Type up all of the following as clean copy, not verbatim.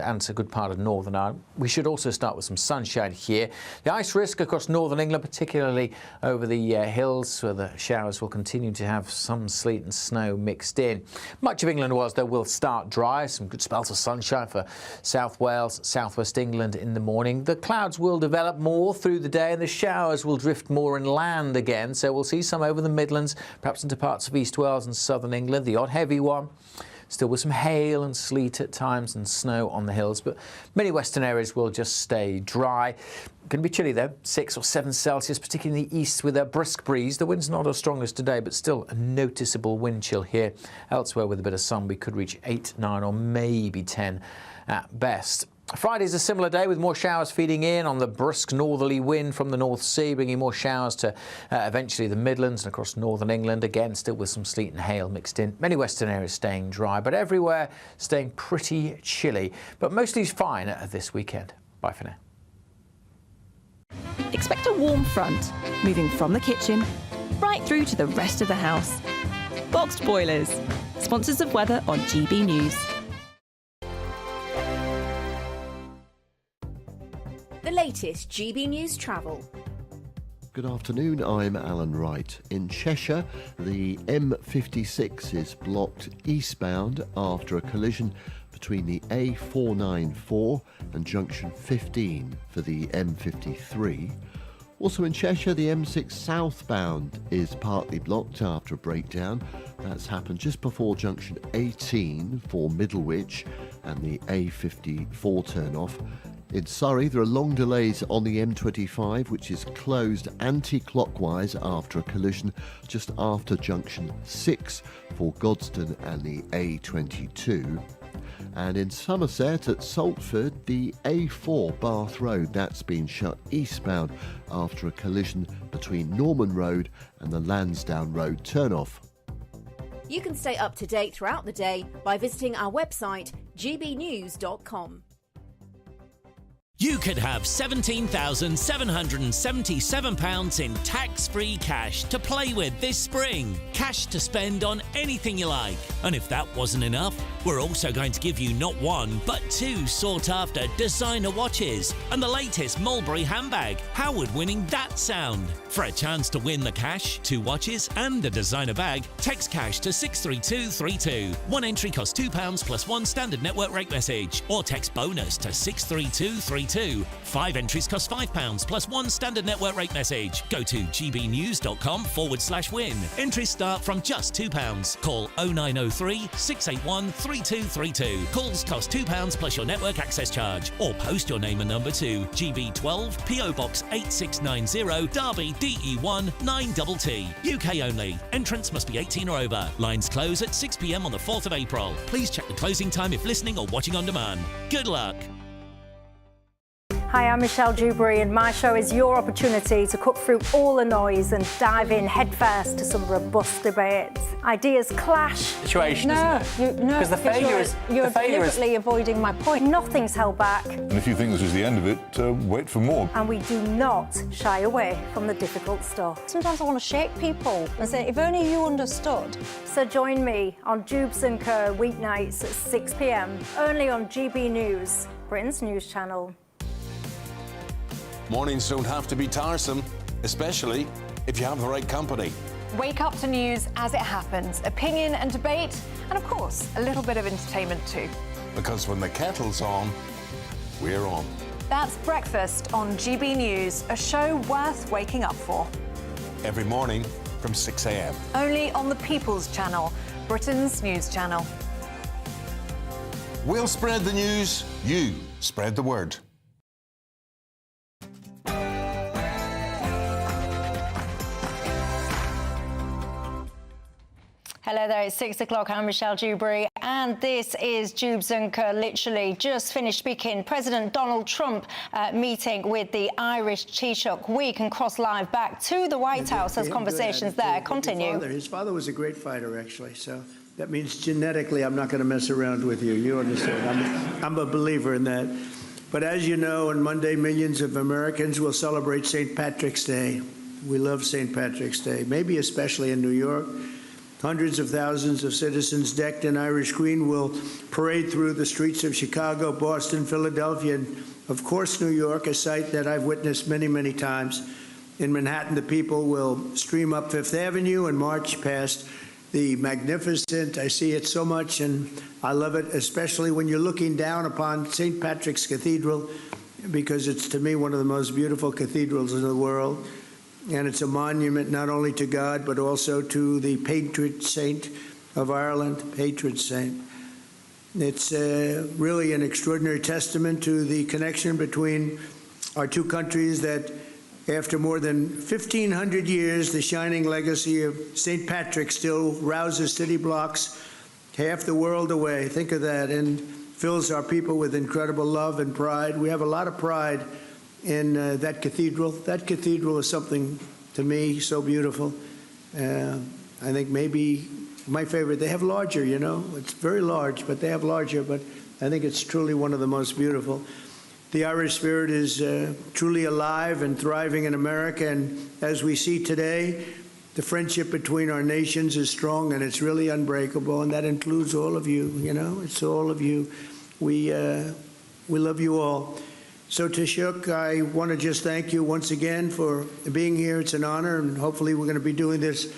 and a good part of Northern Ireland. We should also start with some sunshine here. The ice risk across Northern England, particularly over the hills, where the showers will continue to have some sleet and snow mixed in. Much of England though will start dry. Some good spells of sunshine for South Wales, southwest England in the morning. The clouds will develop more through the day and the showers will drift more inland again. So we'll see some over the Midlands, perhaps into parts of East Wales and southern England. The odd heavy one. Still with some hail and sleet at times and snow on the hills, but many western areas will just stay dry. Going to be chilly though, 6 or 7 Celsius, particularly in the east with a brisk breeze. The wind's not as strong as today, but still a noticeable wind chill here. Elsewhere with a bit of sun, we could reach 8, 9 or maybe 10 at best. Friday's a similar day with more showers feeding in on the brisk northerly wind from the North Sea, bringing more showers to eventually the Midlands and across northern England, again still with some sleet and hail mixed in. Many western areas staying dry, but everywhere staying pretty chilly, but mostly fine this weekend. Bye for now. Expect a warm front, moving from the kitchen right through to the rest of the house. Boxed Boilers, sponsors of weather on GB News. The latest GB News travel. Good afternoon, I'm Alan Wright. In Cheshire, the M56 is blocked eastbound after a collision between the A494 and junction 15 for the M53. Also in Cheshire, the M6 southbound is partly blocked after a breakdown. That's happened just before junction 18 for Middlewich and the A54 turn-off. In Surrey, there are long delays on the M25, which is closed anti-clockwise after a collision just after junction 6 for Godstone and the A22. And in Somerset at Saltford, the A4 Bath Road, that's been shut eastbound after a collision between Norman Road and the Lansdowne Road turn-off. You can stay up to date throughout the day by visiting our website, gbnews.com. You could have £17,777 in tax-free cash to play with this spring. Cash to spend on anything you like. And if that wasn't enough, we're also going to give you not one, but 2 sought-after designer watches and the latest Mulberry handbag. How would winning that sound? For a chance to win the cash, 2 watches and a designer bag, text cash to 63232. One entry costs £2 plus 1 standard network rate message, or text bonus to 63232. 5 entries cost £5 plus 1 standard network rate message. Go to gbnews.com/win. Entries start from just £2. Call 0903 681 3232. Calls cost £2 plus your network access charge. Or post your name and number to GB12 PO Box 8690 Derby DE1 9TT. UK only. Entrance must be 18 or over. Lines close at 6 p.m. on the 4th of April. Please check the closing time if listening or watching on demand. Good luck. Hi, I'm Michelle Dewberry and my show is your opportunity to cut through all the noise and dive in headfirst to some robust debates. Ideas clash. Situation, because the failure is... You're deliberately avoiding my point. Nothing's held back. And if you think this is the end of it, wait for more. And we do not shy away from the difficult stuff. Sometimes I want to shake people and say, if only you understood. So join me on Dewbs & Co. weeknights at 6 p.m, only on GB News, Britain's news channel. Mornings don't have to be tiresome, especially if you have the right company. Wake up to news as it happens, opinion and debate, and of course, a little bit of entertainment too. Because when the kettle's on, we're on. That's Breakfast on GB News, a show worth waking up for. Every morning from 6 a.m. Only on the People's Channel, Britain's news channel. We'll spread the news, you spread the word. Hello there, it's 6 o'clock. I'm Michelle Dewberry, and this is Dewbs & Co. Literally just finished speaking. President Donald Trump meeting with the Irish Taoiseach. We can cross live back to the White House as conversations there continue. His father was a great fighter, actually, so that means genetically I'm not going to mess around with you. You understand? I'm a believer in that. But as you know, on Monday, millions of Americans will celebrate St. Patrick's Day. We love St. Patrick's Day, maybe especially in New York. Hundreds of thousands of citizens decked in Irish green will parade through the streets of Chicago, Boston, Philadelphia, and of course New York, a sight that I've witnessed many, many times. In Manhattan, the people will stream up Fifth Avenue and march past the magnificent, I see it so much, and I love it, especially when you're looking down upon St. Patrick's Cathedral, because it's, to me, one of the most beautiful cathedrals in the world. And it's a monument not only to God, but also to the patron saint of Ireland, patron saint. It's really an extraordinary testament to the connection between our two countries that after more than 1,500 years, the shining legacy of St. Patrick still rouses city blocks half the world away. Think of that, and fills our people with incredible love and pride. We have a lot of pride in that cathedral. That cathedral is something, to me, so beautiful. I think maybe my favorite, they have larger, you know. It's very large, but they have larger, but I think it's truly one of the most beautiful. The Irish spirit is truly alive and thriving in America, and as we see today, the friendship between our nations is strong and it's really unbreakable, and that includes all of you, you know, it's all of you. We love you all. So Taoiseach, I want to just thank you once again for being here. It's an honor, and hopefully we're going to be doing this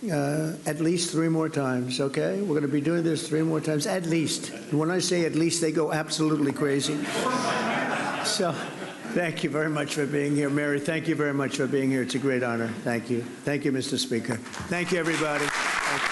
at least 3 more times, okay? We're going to be doing this 3 more times, at least. And when I say at least, they go absolutely crazy. So thank you very much for being here. Mary, thank you very much for being here. It's a great honor. Thank you. Thank you, Mr. Speaker. Thank you, everybody. Thank you.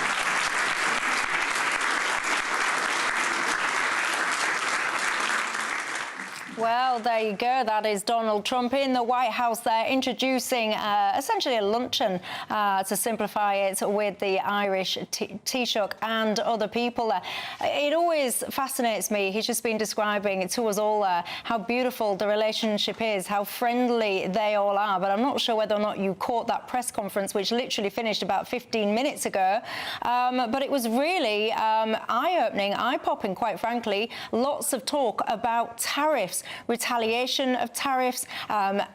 Well, there you go. That is Donald Trump in the White House there, introducing essentially a luncheon to simplify it with the Irish Taoiseach and other people there. It always fascinates me. He's just been describing to us all how beautiful the relationship is, how friendly they all are. But I'm not sure whether or not you caught that press conference, which literally finished about 15 minutes ago. But it was really eye-opening, eye-popping, quite frankly. Lots of talk about tariffs, retaliation of tariffs,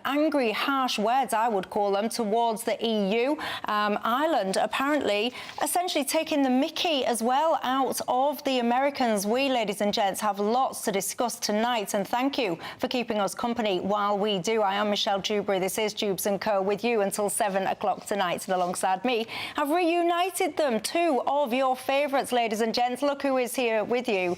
angry, harsh words, I would call them, towards the EU. Ireland apparently essentially taking the mickey as well out of the Americans. We, ladies and gents, have lots to discuss tonight, and thank you for keeping us company while we do. I am Michelle Dewberry. This is Dewbs & Co. with you until 7 o'clock tonight, and alongside me, I've reunited them, 2 of your favourites, ladies and gents. Look who is here with you.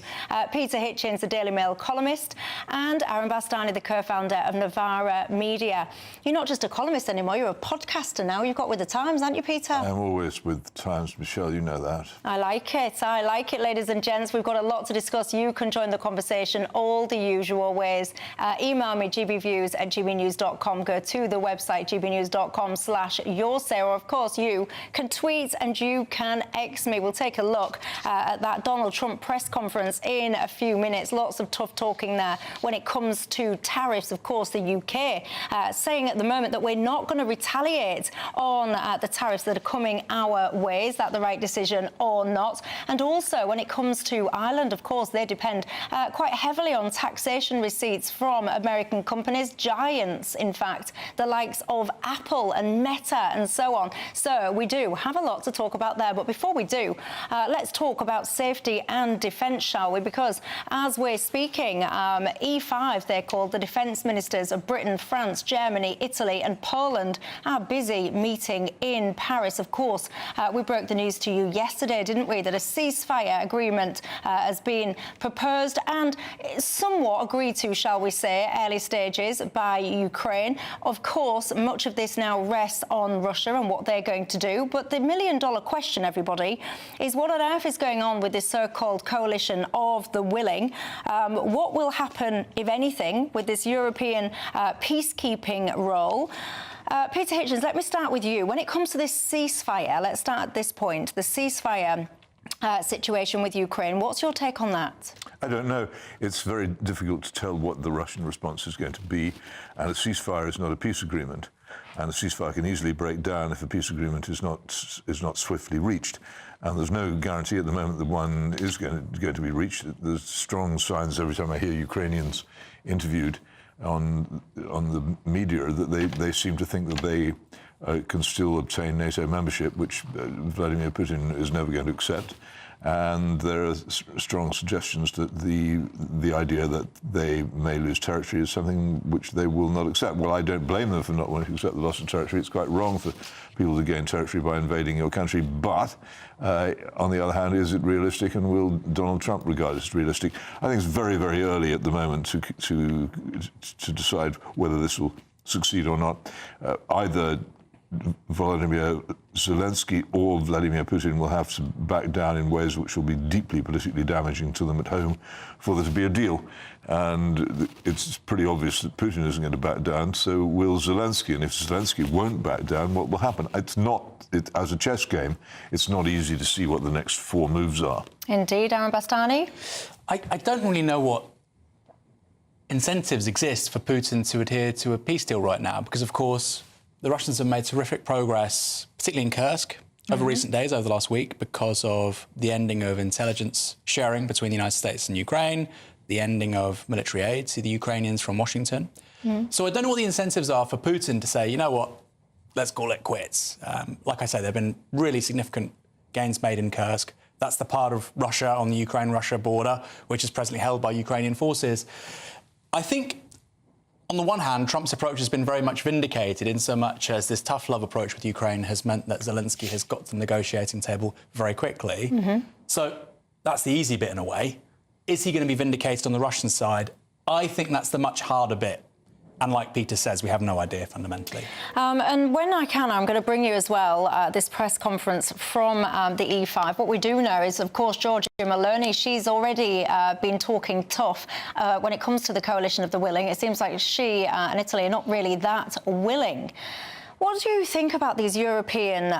Peter Hitchens, the Daily Mail columnist, and Aaron Bastani, the co-founder of Novara Media. You're not just a columnist anymore, you're a podcaster now. You've got with the Times, haven't you, Peter? I'm always with the Times, Michelle, you know that. I like it, ladies and gents. We've got a lot to discuss. You can join the conversation all the usual ways. Email me, gbviews@gbnews.com. Go to the website, gbnews.com/yoursay, or of course you can tweet and you can X me. We'll take a look at that Donald Trump press conference in a few minutes. Lots of tough talking there when it comes to tariffs. Of course, the UK saying at the moment that we're not going to retaliate on the tariffs that are coming our way. Is that the right decision or not? And also, when it comes to Ireland, of course, they depend quite heavily on taxation receipts from American companies, giants, in fact, the likes of Apple and Meta and so on. So we do have a lot to talk about there. But before we do, let's talk about safety and defence, shall we? Because as we're speaking, E5, they're called, the defence ministers of Britain, France, Germany, Italy and Poland are busy meeting in Paris. Of course, we broke the news to you yesterday, didn't we, that a ceasefire agreement has been proposed and somewhat agreed to, shall we say, early stages by Ukraine. Of course, much of this now rests on Russia and what they're going to do. But the million-dollar question, everybody, is what on earth is going on with this so-called coalition of the willing? What will happen, if anything, with this European peacekeeping role? Peter Hitchens, let me start with you. When it comes to this ceasefire, let's start at this point, the ceasefire situation with Ukraine. What's your take on that? I don't know. It's very difficult to tell what the Russian response is going to be, and a ceasefire is not a peace agreement, and a ceasefire can easily break down if a peace agreement is not swiftly reached. And there's no guarantee at the moment that one is going to be reached. There's strong signs every time I hear Ukrainians interviewed on the media that they seem to think that they can still obtain NATO membership, which Vladimir Putin is never going to accept. And there are strong suggestions that the idea that they may lose territory is something which they will not accept. Well, I don't blame them for not wanting to accept the loss of territory. It's quite wrong for people to gain territory by invading your country. But, on the other hand, is it realistic, and will Donald Trump regard it as realistic? I think it's very, very early at the moment to decide whether this will succeed or not. Either Volodymyr Zelensky or Vladimir Putin will have to back down in ways which will be deeply politically damaging to them at home for there to be a deal. And it's pretty obvious that Putin isn't going to back down, so will Zelensky. And if Zelensky won't back down, what will happen? As a chess game, it's not easy to see what the next 4 moves are. Indeed, Aaron Bastani? I don't really know what incentives exist for Putin to adhere to a peace deal right now, because, of course, the Russians have made terrific progress, particularly in Kursk, over recent days, over the last week, because of the ending of intelligence sharing between the United States and Ukraine, the ending of military aid to the Ukrainians from Washington. So I don't know what the incentives are for Putin to say, you know what, let's call it quits. Like I say, there have been really significant gains made in Kursk. That's the part of Russia on the Ukraine-Russia border, which is presently held by Ukrainian forces. I think, on the one hand, Trump's approach has been very much vindicated in so much as this tough love approach with Ukraine has meant that Zelensky has got to the negotiating table very quickly. So that's the easy bit in a way. Is he going to be vindicated on the Russian side? I think that's the much harder bit. And like Peter says, we have no idea fundamentally. And when I can, I'm going to bring you as well this press conference from the E5. What we do know is, of course, Giorgia Meloni, she's already been talking tough when it comes to the coalition of the willing. It seems like she and Italy are not really that willing. What do you think about these European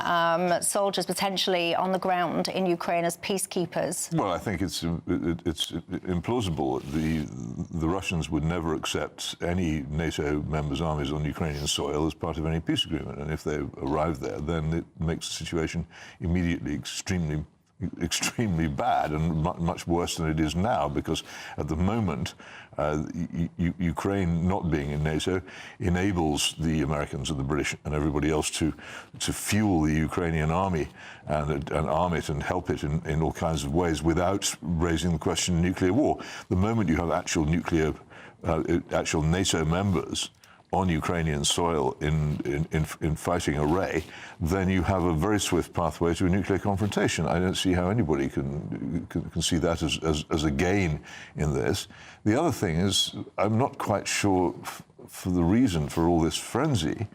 soldiers potentially on the ground in Ukraine as peacekeepers? Well, I think it's implausible. The Russians would never accept any NATO members' armies on Ukrainian soil as part of any peace agreement. And if they arrive there, then it makes the situation immediately extremely bad and much worse than it is now, because at the moment Ukraine not being in NATO enables the Americans and the British and everybody else to fuel the Ukrainian army and arm it and help it in all kinds of ways without raising the question of nuclear war. The moment you have actual NATO members on Ukrainian soil in fighting array, then you have a very swift pathway to a nuclear confrontation. I don't see how anybody can see that as a gain in this. The other thing is, I'm not quite sure for the reason for all this frenzy.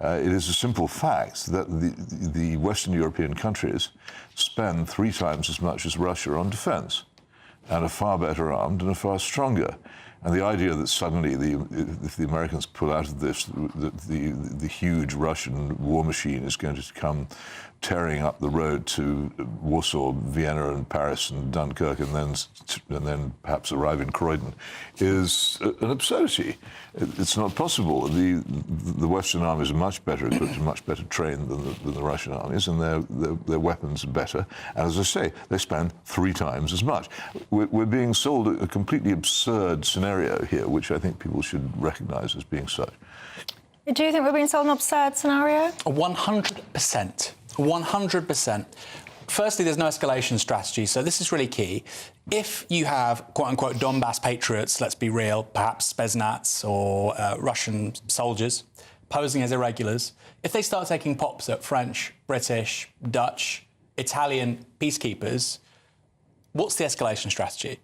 It is a simple fact that the Western European countries spend 3 times as much as Russia on defense, and are far better armed and are far stronger. And the idea that suddenly, if the Americans pull out of this, the huge Russian war machine is going to come tearing up the road to Warsaw, Vienna, and Paris, and Dunkirk, and then perhaps arrive in Croydon, is an absurdity. It's not possible. The Western armies are much better equipped and much better trained than the Russian armies, and their weapons are better. And as I say, they spend 3 times as much. We're being sold a completely absurd scenario here, which I think people should recognise as being such. Do you think we're being sold an absurd scenario? 100%. 100%. Firstly, there's no escalation strategy, so this is really key. If you have, quote-unquote, Donbass patriots, let's be real, perhaps Spetsnaz or Russian soldiers, posing as irregulars, if they start taking pops at French, British, Dutch, Italian peacekeepers, what's the escalation strategy?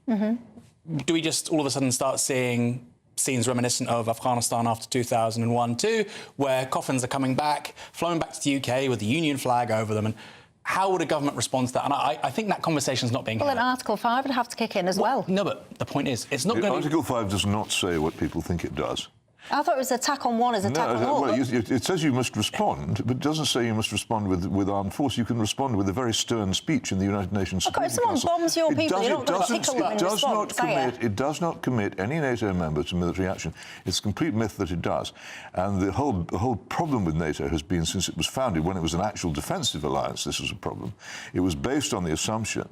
Do we just all of a sudden start seeing scenes reminiscent of Afghanistan after 2001-2, where coffins are coming back, flown back to the UK with the Union flag over them? And how would a government respond to that? And I think that conversation is not being had. Well, then Article 5 would have to kick in as well. No, but the point is, it's not going to... Article 5 does not say what people think it does. I thought it was attack on one as attack on all. Well, it says you must respond, but it doesn't say you must respond with armed force. You can respond with a very stern speech in the United Nations Security Council. If someone bombs your people, you're not going to tickle them in response, It does not commit any NATO member to military action. It's a complete myth that it does. And the whole problem with NATO has been, since it was founded, when it was an actual defensive alliance, this was a problem. It was based on the assumption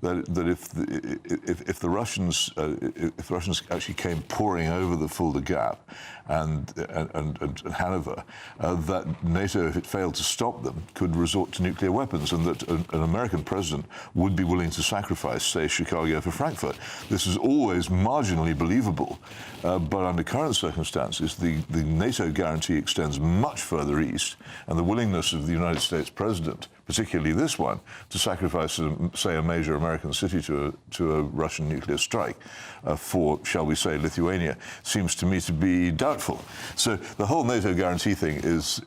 that if the Russians actually came pouring over the Fulda Gap and Hanover, that NATO, if it failed to stop them, could resort to nuclear weapons, and that an American president would be willing to sacrifice, say, Chicago for Frankfurt. This is always marginally believable, but under current circumstances, the NATO guarantee extends much further east, and the willingness of the United States president, particularly this one, to sacrifice, say, a major American city to a Russian nuclear strike for, shall we say, Lithuania, seems to me to be doubtful. So the whole NATO guarantee thing is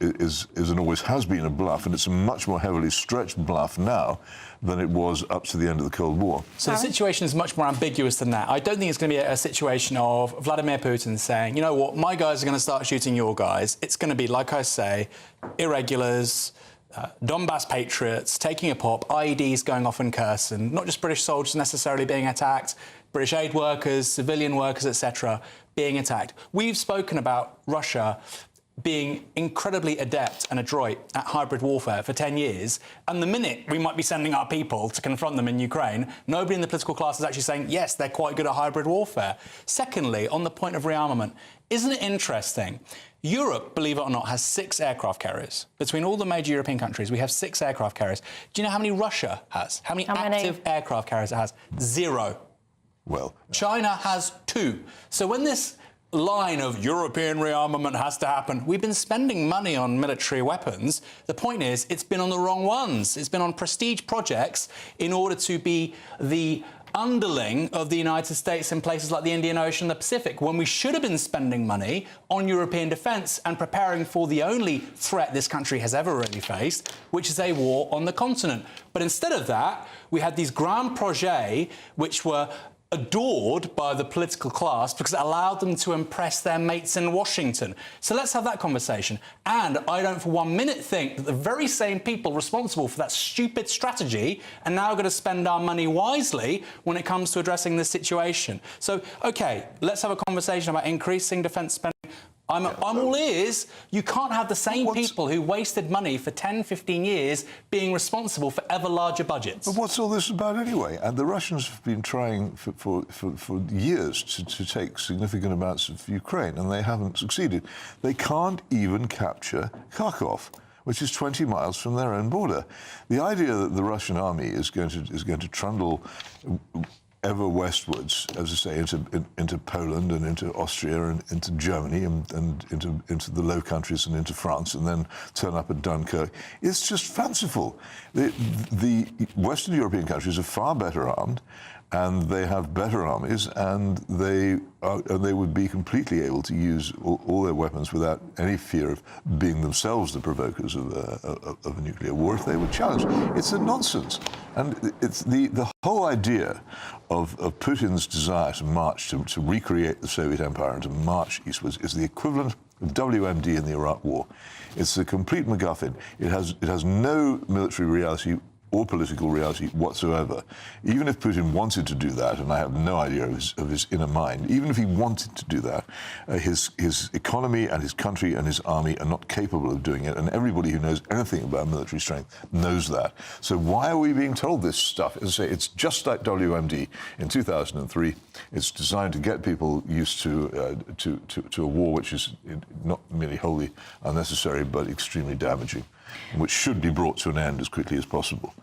and always has been a bluff, and it's a much more heavily stretched bluff now than it was up to the end of the Cold War. So the situation is much more ambiguous than that. I don't think it's going to be a situation of Vladimir Putin saying, you know what, my guys are going to start shooting your guys. It's going to be, like I say, irregulars, Donbass patriots taking a pop, IEDs going off in Kherson, not just British soldiers necessarily being attacked, British aid workers, civilian workers, etc., being attacked. We've spoken about Russia being incredibly adept and adroit at hybrid warfare for 10 years, and the minute we might be sending our people to confront them in Ukraine, nobody in the political class is actually saying, yes, they're quite good at hybrid warfare. Secondly, on the point of rearmament, isn't it interesting? Europe, believe it or not, has 6 aircraft carriers. Between all the major European countries, we have 6 aircraft carriers. Do you know how many Russia has? How many active aircraft carriers it has? 0. Well, China has 2. So when this line of European rearmament has to happen, we've been spending money on military weapons. The point is, it's been on the wrong ones. It's been on prestige projects in order to be the underling of the United States in places like the Indian Ocean and the Pacific, when we should have been spending money on European defence and preparing for the only threat this country has ever really faced, which is a war on the continent. But instead of that, we had these grand projets which were adored by the political class because it allowed them to impress their mates in Washington. So let's have that conversation. And I don't for one minute think that the very same people responsible for that stupid strategy are now going to spend our money wisely when it comes to addressing this situation. So, OK, let's have a conversation about increasing defence spending. I'm all ears. You can't have the same people who wasted money for 10, 15 years being responsible for ever larger budgets. But what's all this about anyway? And the Russians have been trying for years to take significant amounts of Ukraine, and they haven't succeeded. They can't even capture Kharkov, which is 20 miles from their own border. The idea that the Russian army is going to trundle ever westwards, as I say, into Poland and into Austria and into Germany and into the Low Countries and into France, and then turn up at Dunkirk. It's just fanciful. The Western European countries are far better armed, and they have better armies, and they would be completely able to use all their weapons without any fear of being themselves the provokers of a nuclear war if they were challenged. It's a nonsense. And it's the whole idea of Putin's desire to march, to recreate the Soviet Empire and to march eastwards is the equivalent of WMD in the Iraq War. It's a complete MacGuffin. It has no military reality or political reality whatsoever. Even if Putin wanted to do that, and I have no idea of his inner mind, even if he wanted to do that, his economy and his country and his army are not capable of doing it, and everybody who knows anything about military strength knows that. So why are we being told this stuff? As I say, it's just like WMD in 2003. It's designed to get people used to a war which is not merely wholly unnecessary, but extremely damaging, which should be brought to an end as quickly as possible.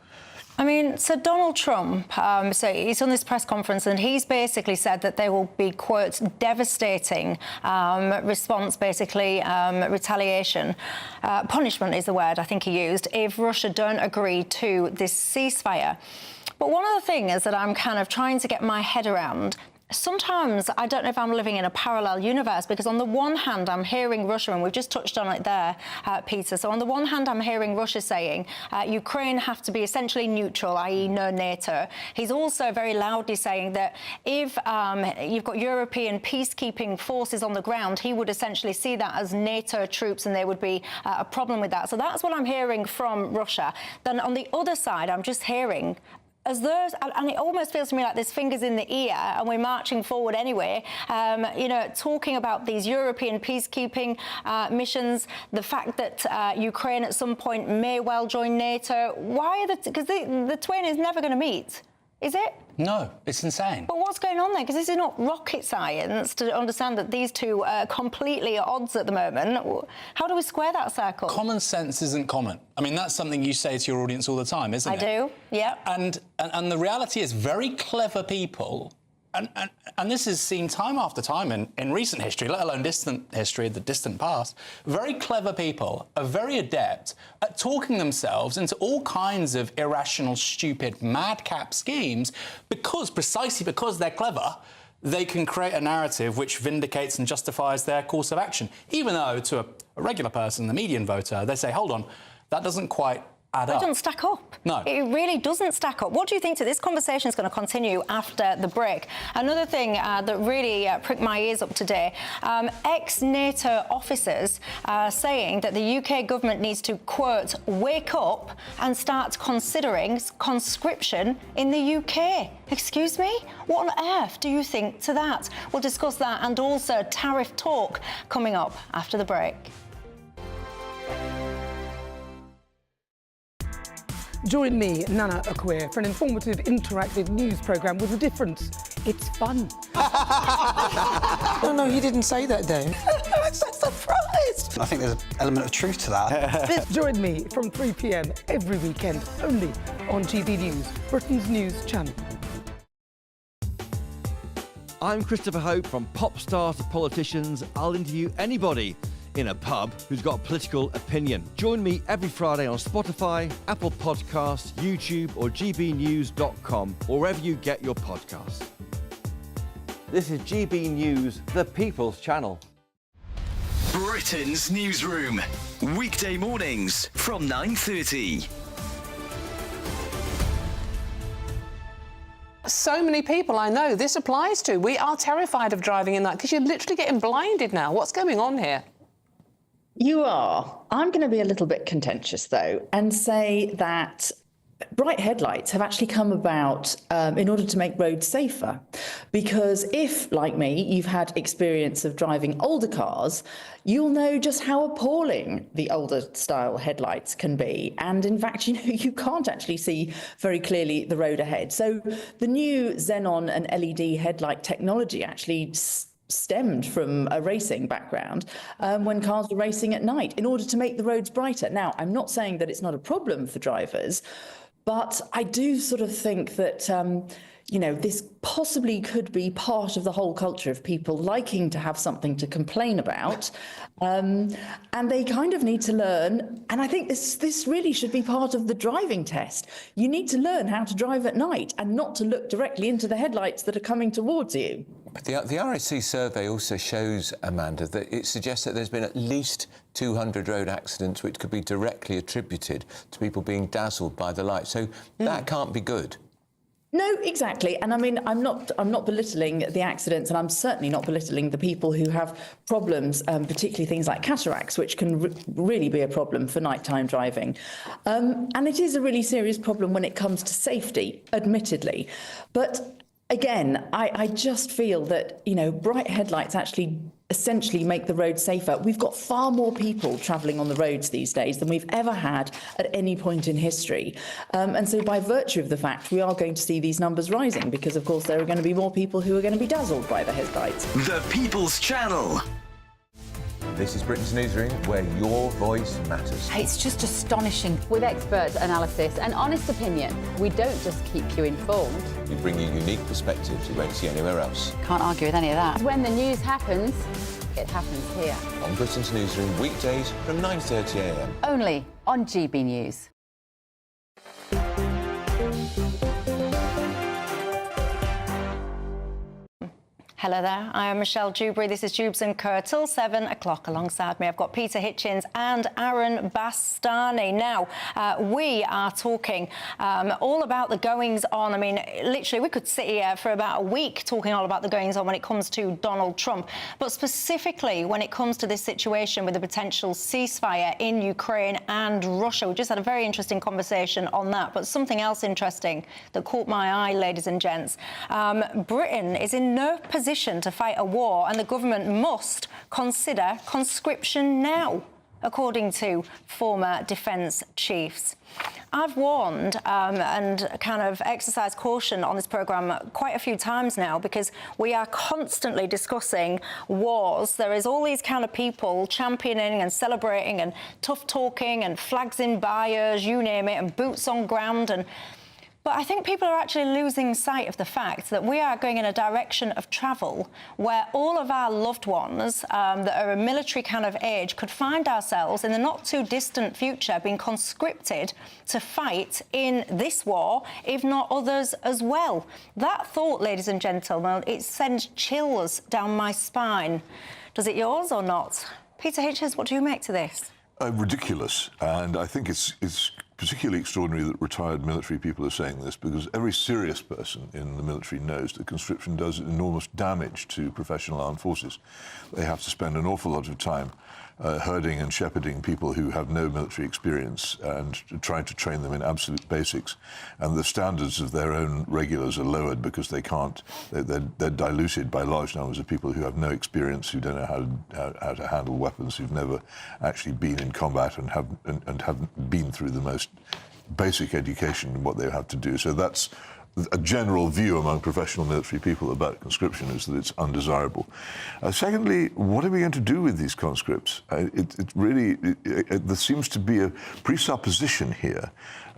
I mean, so Donald Trump, so he's on this press conference and he's basically said that there will be, quote, devastating response, basically retaliation. Punishment is the word I think he used, if Russia don't agree to this ceasefire. But one of the things that I'm kind of trying to get my head around, sometimes I don't know if I'm living in a parallel universe, because on the one hand I'm hearing Russia, and we've just touched on it there, Peter, so on the one hand I'm hearing Russia saying Ukraine have to be essentially neutral, i.e. no NATO. He's also very loudly saying that if you've got European peacekeeping forces on the ground, he would essentially see that as NATO troops and there would be a problem with that. So that's what I'm hearing from Russia. Then on the other side I'm just hearing, as those, and it almost feels to me like there's fingers in the ear and we're marching forward anyway, you know, talking about these European peacekeeping missions, the fact that Ukraine at some point may well join NATO. Why are because the twain is never going to meet. Is it? No, it's insane. But what's going on there? Because this is not rocket science to understand that these two are completely at odds at the moment. How do we square that circle? Common sense isn't common. I mean, that's something you say to your audience all the time, isn't it? I do, yeah. And the reality is very clever people, and this is seen time after time in recent history, let alone distant history, the distant past, very clever people are very adept at talking themselves into all kinds of irrational, stupid, madcap schemes precisely because they're clever, they can create a narrative which vindicates and justifies their course of action, even though to a regular person, the median voter, they say, hold on, that doesn't quite add up. It doesn't stack up. No. It really doesn't stack up. What do you think? This conversation is going to continue after the break. Another thing that really pricked my ears up today, ex-NATO officers saying that the UK government needs to, quote, wake up and start considering conscription in the UK. Excuse me? What on earth do you think to that? We'll discuss that and also tariff talk coming up after the break. Join me, Nana Akwe, for an informative, interactive news programme with a difference. It's fun. No, he didn't say that, Dave. I'm so surprised. I think there's an element of truth to that. Join me from 3 p.m. every weekend, only on GB News, Britain's news channel. I'm Christopher Hope. From pop stars to politicians, I'll interview anybody in a pub who's got a political opinion. Join me every Friday on Spotify, Apple Podcasts, YouTube or gbnews.com, or wherever you get your podcasts. This is GB News, the People's Channel. Britain's newsroom, weekday mornings from 9:30. So many people I know this applies to. We are terrified of driving in that because you're literally getting blinded now. What's going on here? You are. I'm going to be a little bit contentious, though, and say that bright headlights have actually come about in order to make roads safer. Because if, like me, you've had experience of driving older cars, you'll know just how appalling the older style headlights can be. And in fact, you can't actually see very clearly the road ahead. So the new xenon and LED headlight technology actually stemmed from a racing background when cars were racing at night in order to make the roads brighter. Now, I'm not saying that it's not a problem for drivers, but I do sort of think that, this possibly could be part of the whole culture of people liking to have something to complain about. And they kind of need to learn, and I think this really should be part of the driving test. You need to learn how to drive at night and not to look directly into the headlights that are coming towards you. But the RSC survey also shows, Amanda, that it suggests that there's been at least 200 road accidents which could be directly attributed to people being dazzled by the light. So that can't be good. No, exactly. And I mean, I'm not belittling the accidents, and I'm certainly not belittling the people who have problems, particularly things like cataracts, which can really be a problem for nighttime driving. And it is a really serious problem when it comes to safety, admittedly. But again, I just feel that, bright headlights actually essentially make the road safer. We've got far more people travelling on the roads these days than we've ever had at any point in history. And so by virtue of the fact, we are going to see these numbers rising because, of course, there are going to be more people who are going to be dazzled by the headlights. The People's Channel. This is Britain's Newsroom, where your voice matters. It's just astonishing. With expert analysis and honest opinion, we don't just keep you informed. We bring you unique perspectives you won't see anywhere else. Can't argue with any of that. When the news happens, it happens here. On Britain's Newsroom, weekdays from 9:30 a.m. Only on GB News. Hello there, I am Michelle Dewberry. This is Dewbs and Kerr till 7 o'clock. Alongside me, I've got Peter Hitchens and Aaron Bastani. Now, we are talking all about the goings-on. I mean, literally, we could sit here for about a week talking all about the goings-on when it comes to Donald Trump, but specifically when it comes to this situation with the potential ceasefire in Ukraine and Russia. We just had a very interesting conversation on that, but something else interesting that caught my eye, ladies and gents. Britain is in no position to fight a war, and the government must consider conscription now, according to former defence chiefs. I've warned and kind of exercised caution on this programme quite a few times now, because we are constantly discussing wars. There is all these kind of people championing and celebrating and tough talking and flags in bayers, you name it, and boots on ground. But I think people are actually losing sight of the fact that we are going in a direction of travel where all of our loved ones that are a military kind of age could find ourselves in the not too distant future being conscripted to fight in this war, if not others as well. That thought, ladies and gentlemen, it sends chills down my spine. Does it yours or not? Peter Hitchens, what do you make to this? Ridiculous, and I think it's particularly extraordinary that retired military people are saying this, because every serious person in the military knows that conscription does enormous damage to professional armed forces. They have to spend an awful lot of time herding and shepherding people who have no military experience and trying to train them in absolute basics. And the standards of their own regulars are lowered because they can't, they're diluted by large numbers of people who have no experience, who don't know how to handle weapons, who've never actually been in combat and haven't been through the most basic education in what they have to do. So that's a general view among professional military people about conscription, is that it's undesirable. Secondly, what are we going to do with these conscripts? There seems to be a presupposition here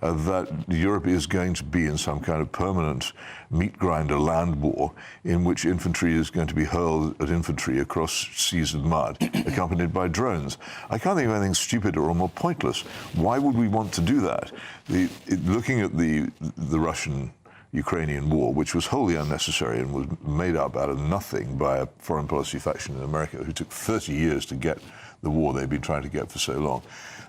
that Europe is going to be in some kind of permanent meat grinder land war in which infantry is going to be hurled at infantry across seas of mud, accompanied by drones. I can't think of anything stupider or more pointless. Why would we want to do that? Looking at the Russian-Ukrainian war, which was wholly unnecessary and was made up out of nothing by a foreign policy faction in America who took 30 years to get the war they've been trying to get for so long.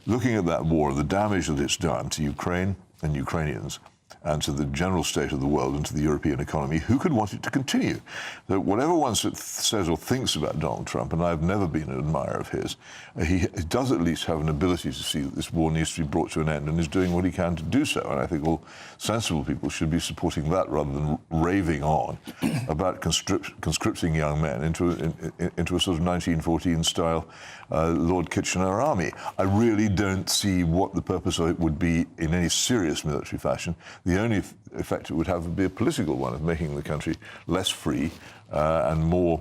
Looking at that war, the damage that it's done to Ukraine and Ukrainians and to the general state of the world and to the European economy, who could want it to continue? So whatever one says or thinks about Donald Trump, and I've never been an admirer of his, he does at least have an ability to see that this war needs to be brought to an end and is doing what he can to do so. And I think all sensible people should be supporting that rather than raving on about conscripting young men into a sort of 1914-style Lord Kitchener army. I really don't see what the purpose of it would be in any serious military fashion. The only effect it would have would be a political one, of making the country less free and more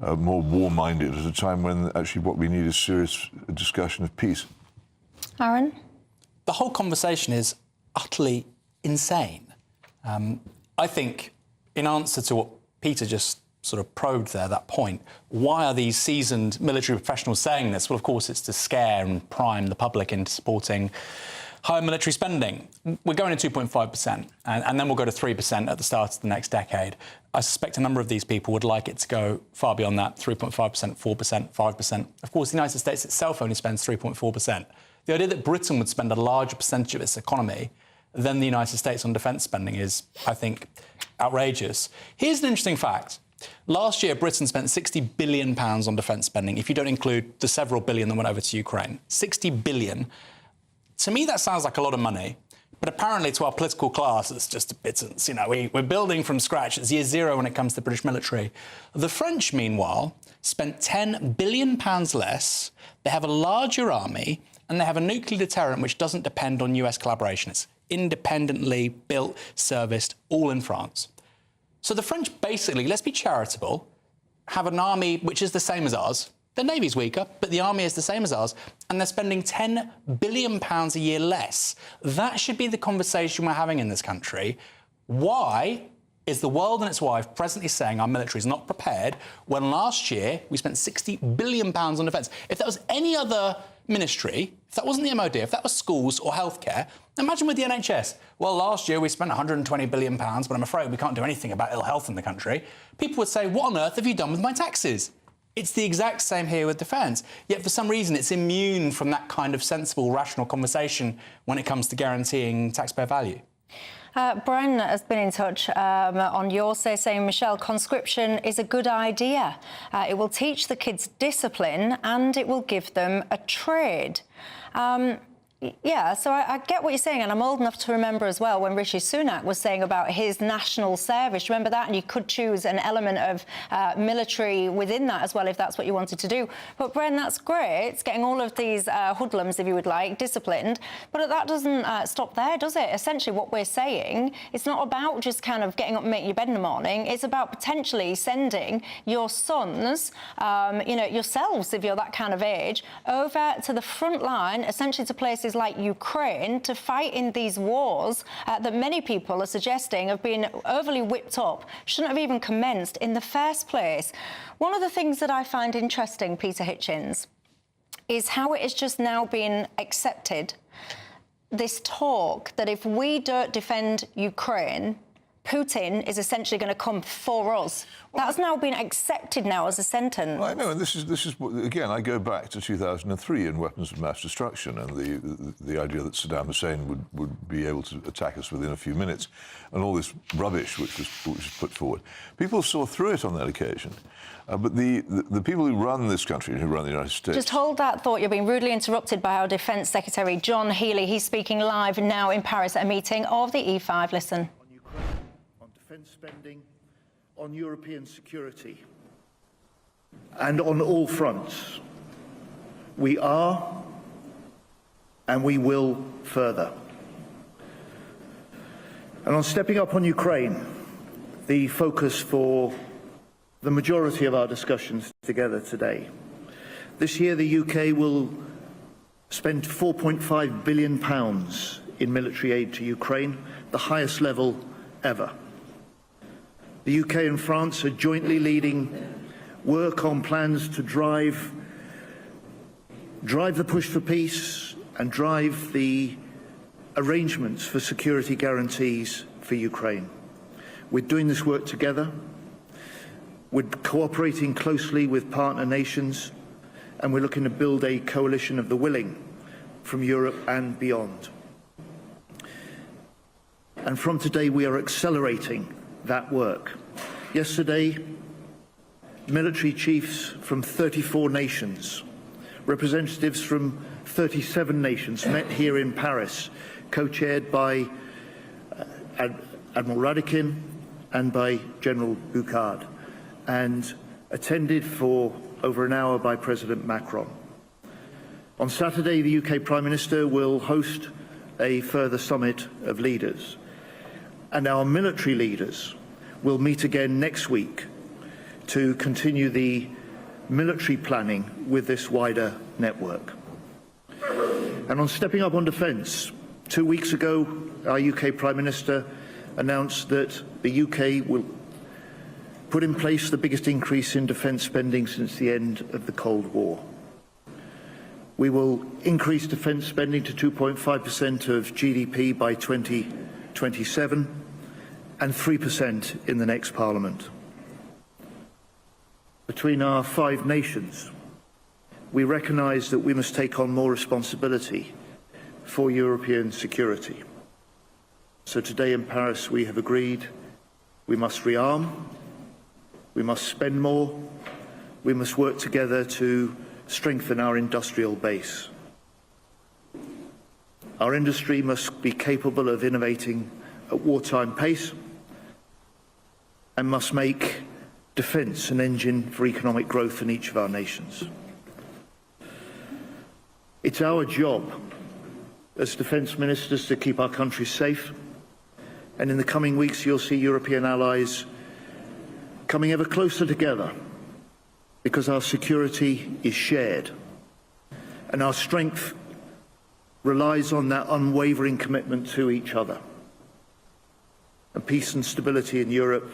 war-minded at a time when actually what we need is serious discussion of peace. Aaron? The whole conversation is utterly insane. I think, in answer to what Peter just sort of probed there, that point, why are these seasoned military professionals saying this? Well, of course, it's to scare and prime the public into supporting higher military spending. We're going to 2.5%, and then we'll go to 3% at the start of the next decade. I suspect a number of these people would like it to go far beyond that, 3.5%, 4%, 5%. Of course, the United States itself only spends 3.4%. The idea that Britain would spend a larger percentage of its economy than the United States on defence spending is, I think, outrageous. Here's an interesting fact. Last year, Britain spent £60 billion on defence spending, if you don't include the several billion that went over to Ukraine. 60 billion. To me, that sounds like a lot of money, but apparently to our political class, it's just a pittance. You know, we're building from scratch. It's year zero when it comes to the British military. The French, meanwhile, spent £10 billion less. They have a larger army, and they have a nuclear deterrent which doesn't depend on US collaboration. It's independently built, serviced, all in France. So the French basically, let's be charitable, have an army which is the same as ours. The Navy's weaker, but the army is the same as ours, and they're spending £10 billion a year less. That should be the conversation we're having in this country. Why is the world and its wife presently saying our military is not prepared when last year we spent £60 billion on defence? If that was any other ministry, if that wasn't the MOD, if that was schools or healthcare, imagine with the NHS. Well, last year we spent £120 billion, but I'm afraid we can't do anything about ill health in the country. People would say, what on earth have you done with my taxes? It's the exact same here with defence. Yet for some reason it's immune from that kind of sensible, rational conversation when it comes to guaranteeing taxpayer value. Bren has been in touch on your say, saying, Michelle, conscription is a good idea. It will teach the kids discipline and it will give them a trade. Yeah, so I get what you're saying, and I'm old enough to remember as well when Rishi Sunak was saying about his national service. Remember that? And you could choose an element of military within that as well if that's what you wanted to do. But, Bren, that's great. It's getting all of these hoodlums, if you would like, disciplined. But that doesn't stop there, does it? Essentially, what we're saying, it's not about just kind of getting up and making your bed in the morning. It's about potentially sending your sons, you know, yourselves, if you're that kind of age, over to the front line, essentially to places like Ukraine, to fight in these wars that many people are suggesting have been overly whipped up, shouldn't have even commenced in the first place. One of the things that I find interesting, Peter Hitchens, is how it has just now been accepted, this talk that if we don't defend Ukraine, Putin is essentially going to come for us. That's now been accepted now as a sentence. Well, I know, and this is again, I go back to 2003 and weapons of mass destruction and the idea that Saddam Hussein would be able to attack us within a few minutes, and all this rubbish which was put forward. People saw through it on that occasion. But the people who run this country, who run the United States... Just hold that thought. You're being rudely interrupted by our Defence Secretary, John Healey. He's speaking live now in Paris at a meeting of the E5. Listen. On defence spending, on European security, and on all fronts, we are and we will further. And on stepping up on Ukraine, the focus for the majority of our discussions together today. This year, the UK will spend £4.5 billion in military aid to Ukraine, the highest level ever. The UK and France are jointly leading work on plans to drive the push for peace and drive the arrangements for security guarantees for Ukraine. We're doing this work together. We're cooperating closely with partner nations, and we're looking to build a coalition of the willing from Europe and beyond. And from today, we are accelerating that work. Yesterday, military chiefs from 34 nations, representatives from 37 nations met here in Paris, co-chaired by Admiral Radakin and by General Boucard, and attended for over an hour by President Macron. On Saturday, the UK Prime Minister will host a further summit of leaders, and our military leaders will meet again next week to continue the military planning with this wider network. And on stepping up on defence, 2 weeks ago, our UK Prime Minister announced that the UK will put in place the biggest increase in defence spending since the end of the Cold War. We will increase defence spending to 2.5% of GDP by 2027 and 3% in the next Parliament. Between our 5 nations, we recognise that we must take on more responsibility for European security. So today in Paris we have agreed we must rearm, we must spend more, we must work together to strengthen our industrial base. Our industry must be capable of innovating at wartime pace and must make defence an engine for economic growth in each of our nations. It's our job as defence ministers to keep our country safe, and in the coming weeks you'll see European allies coming ever closer together, because our security is shared and our strength relies on that unwavering commitment to each other. And peace and stability in Europe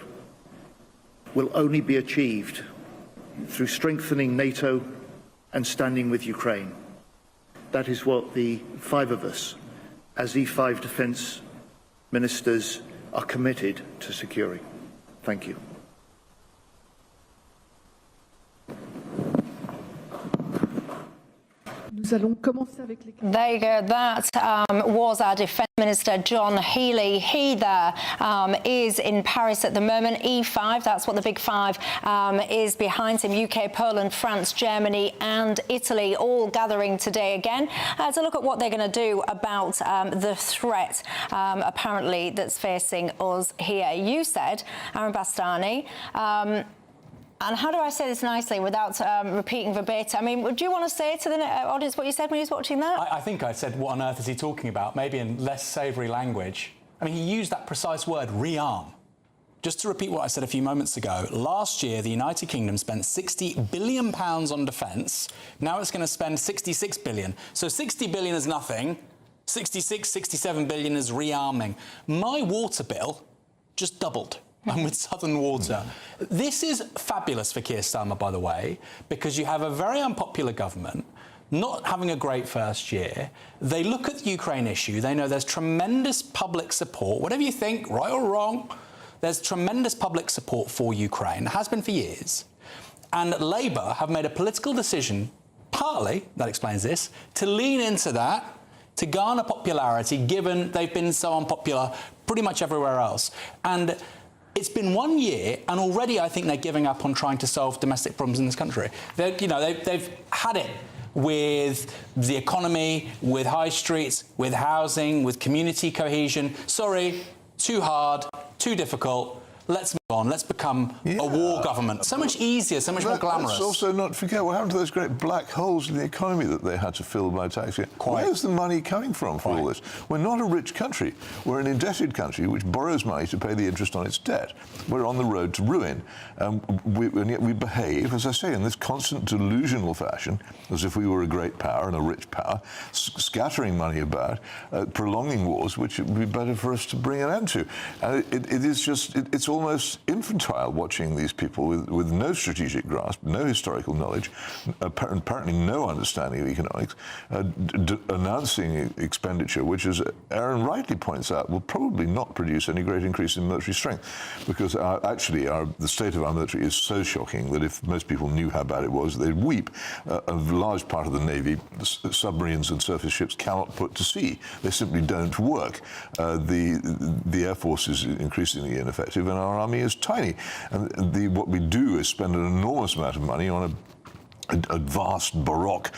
will only be achieved through strengthening NATO and standing with Ukraine. That is what the 5 of us, as E5 defence ministers, are committed to securing. Thank you. There you go. That was our Defence Minister, John Healey. He there is in Paris at the moment. E5, that's what the big five is behind him. UK, Poland, France, Germany and Italy all gathering today again to look at what they're going to do about the threat, apparently, that's facing us here. You said, Aaron Bastani, and how do I say this nicely without repeating verbatim? I mean, would you want to say to the audience what you said when you was watching that? I think I said, what on earth is he talking about? Maybe in less savoury language. I mean, he used that precise word, rearm. Just to repeat what I said a few moments ago, last year the United Kingdom spent £60 billion on defence. Now it's going to spend £66 billion. So 60 billion is nothing. 66, 67 billion is rearming. My water bill just doubled. And with Southern Water. This is fabulous for Keir Starmer, by the way, because you have a very unpopular government, not having a great first year. They look at the Ukraine issue. They know there's tremendous public support. Whatever you think, right or wrong, there's tremendous public support for Ukraine. It has been for years. And Labour have made a political decision, partly, that explains this, to lean into that, to garner popularity, given they've been so unpopular pretty much everywhere else. And it's been 1 year, and already I think they're giving up on trying to solve domestic problems in this country. They've had it with the economy, with high streets, with housing, with community cohesion. Sorry, too hard, too difficult. Let's move on. Let's become a war government. So much easier, so much more glamorous. Let's also not forget what happened to those great black holes in the economy that they had to fill by taxing. Where's the money coming from for all this? We're not a rich country. We're an indebted country which borrows money to pay the interest on its debt. We're on the road to ruin. And yet we behave, as I say, in this constant delusional fashion, as if we were a great power and a rich power, scattering money about, prolonging wars, which it would be better for us to bring an end to. And it is just, it's almost infantile watching these people with no strategic grasp, no historical knowledge, apparently no understanding of economics, announcing expenditure, which, as Aaron rightly points out, will probably not produce any great increase in military strength, because the state of our military is so shocking that if most people knew how bad it was, they'd weep. A large part of the Navy, submarines and surface ships, cannot put to sea. They simply don't work. The Air Force is increasingly ineffective, and our army is tiny. And what we do is spend an enormous amount of money on a vast baroque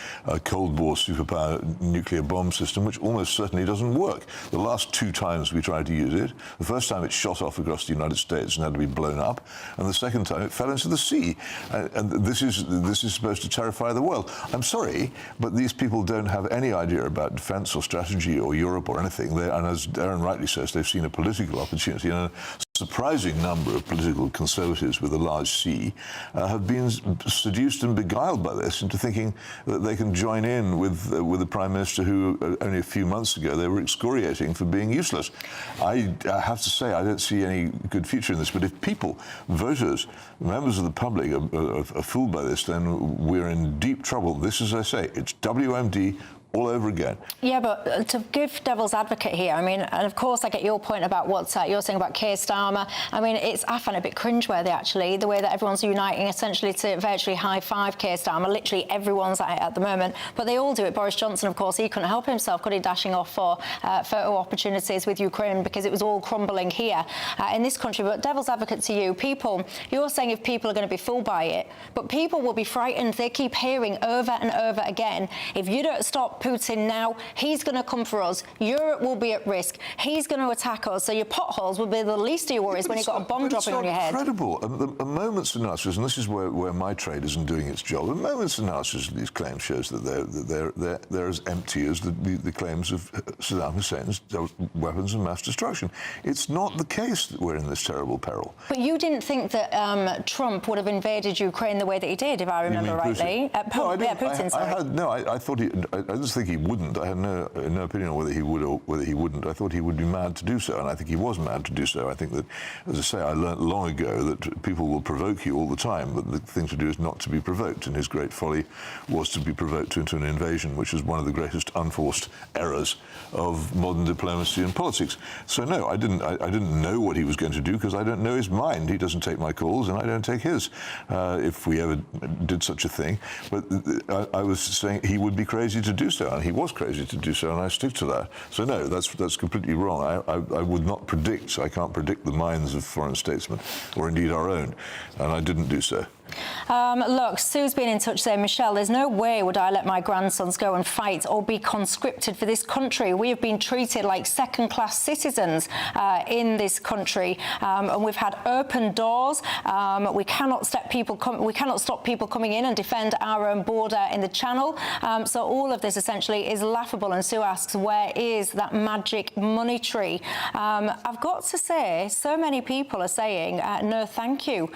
Cold War superpower nuclear bomb system, which almost certainly doesn't work. The last 2 times we tried to use it, the first time it shot off across the United States and had to be blown up, and the second time it fell into the sea. And this is supposed to terrify the world. I'm sorry, but these people don't have any idea about defence or strategy or Europe or anything. And as Aaron rightly says, they've seen a political opportunity, and a surprising number of political conservatives with a large C have been seduced and beguiled by this into thinking that they can join in with the Prime Minister who only a few months ago they were excoriating for being useless. I have to say I don't see any good future in this, but if people, voters, members of the public are fooled by this, then we're in deep trouble. This, as I say, it's WMD all over again. Yeah, but to give devil's advocate here, I mean, and of course I get your point about what you're saying about Keir Starmer. I mean, I find it a bit cringeworthy, actually, the way that everyone's uniting essentially to virtually high-five Keir Starmer. Literally everyone's at it at the moment, but they all do it. Boris Johnson, of course, he couldn't help himself, could he, dashing off for photo opportunities with Ukraine because it was all crumbling here in this country. But devil's advocate to you, you're saying if people are going to be fooled by it, but people will be frightened. They keep hearing over and over again, if you don't stop Putin now, he's going to come for us. Europe will be at risk. He's going to attack us. So your potholes will be the least of your worries when you've got a bomb dropping on your head. It's incredible. A moment's analysis, and this is where my trade isn't doing its job, a moment's analysis of these claims shows that they're as empty as the claims of Saddam Hussein's weapons of mass destruction. It's not the case that we're in this terrible peril. But you didn't think that Trump would have invaded Ukraine the way that he did, if I remember rightly. Putin, sorry. I thought I didn't to think he wouldn't. I had no opinion on whether he would or whether he wouldn't. I thought he would be mad to do so, and I think he was mad to do so. I think that, as I say, I learnt long ago that people will provoke you all the time, but the thing to do is not to be provoked, and his great folly was to be provoked into an invasion, which is one of the greatest unforced errors of modern diplomacy and politics. So no, I didn't know what he was going to do, because I don't know his mind. He doesn't take my calls, and I don't take his, if we ever did such a thing. But I was saying he would be crazy to do so, and he was crazy to do so, and I stick to that. So no, that's completely wrong. I would not predict. I can't predict the minds of foreign statesmen, or indeed our own, and I didn't do so. Look, Sue's been in touch saying, Michelle, there's no way would I let my grandsons go and fight or be conscripted for this country. We have been treated like second-class citizens in this country, and we've had open doors. We cannot stop people coming in and defend our own border in the Channel. So all of this essentially is laughable. And Sue asks, where is that magic money tree? I've got to say, so many people are saying no, thank you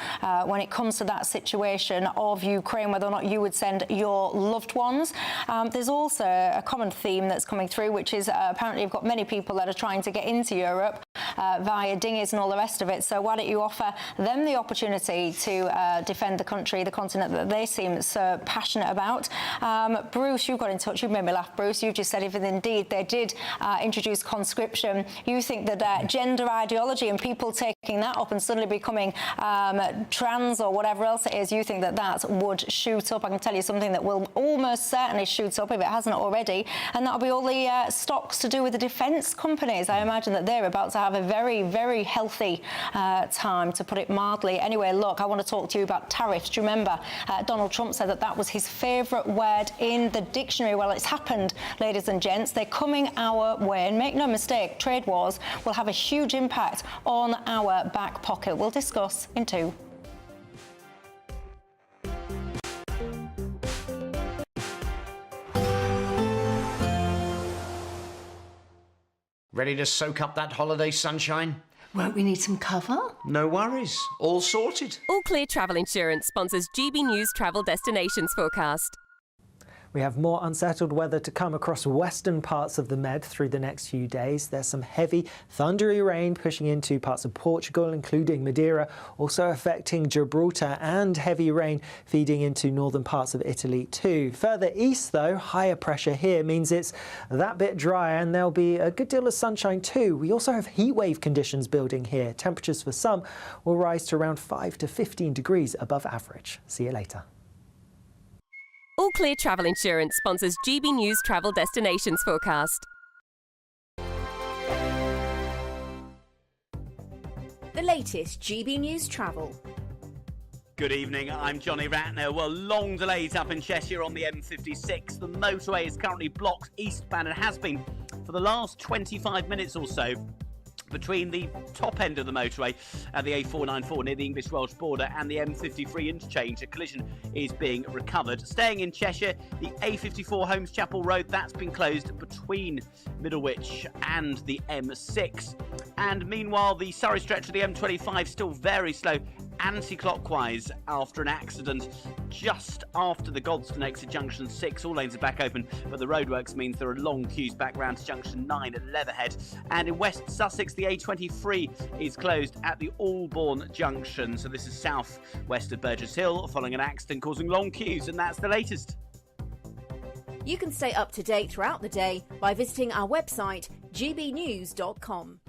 when it comes to that situation of Ukraine, whether or not you would send your loved ones. There's also a common theme that's coming through, which is apparently you've got many people that are trying to get into Europe via dinghies and all the rest of it. So why don't you offer them the opportunity to defend the country, the continent that they seem so passionate about? Bruce, you got in touch. You made me laugh, Bruce. You just said if indeed they did introduce conscription, you think that gender ideology and people taking that up and suddenly becoming trans or whatever else it is, you think that would shoot up. I can tell you something that will almost certainly shoot up if it hasn't already, and that'll be all the stocks to do with the defence companies. I imagine that they're about to have a very, very healthy time, to put it mildly. Anyway, look, I want to talk to you about tariffs. Do you remember Donald Trump said that was his favourite word in the dictionary? Well, it's happened, ladies and gents. They're coming our way, and make no mistake, trade wars will have a huge impact on our back pocket. We'll discuss in 2. Ready to soak up that holiday sunshine? Won't we need some cover? No worries. All sorted. All Clear Travel Insurance sponsors GB News travel destinations forecast. We have more unsettled weather to come across western parts of the Med through the next few days. There's some heavy, thundery rain pushing into parts of Portugal, including Madeira, also affecting Gibraltar, and heavy rain feeding into northern parts of Italy too. Further east, though, higher pressure here means it's that bit drier, and there'll be a good deal of sunshine too. We also have heat wave conditions building here. Temperatures for some will rise to around 5 to 15 degrees above average. See you later. All Clear Travel Insurance sponsors GB News travel destinations forecast. The latest GB News travel. Good evening, I'm Johnny Ratner. Well, long delays up in Cheshire on the M56. The motorway is currently blocked eastbound and has been for the last 25 minutes or so. Between the top end of the motorway at the A494 near the English-Welsh border and the M53 interchange, a collision is being recovered. Staying in Cheshire, the A54 Holmes Chapel Road, that's been closed between Middlewich and the M6. And meanwhile, the Surrey stretch of the M25 still very slow anti-clockwise after an accident just after the Godstone exit junction 6. All lanes are back open, but the roadworks means there are long queues back round to junction 9 at Leatherhead. And in West Sussex, the A23 is closed at the Albourne junction. So this is south west of Burgess Hill, following an accident causing long queues, and that's the latest. You can stay up to date throughout the day by visiting our website, gbnews.com.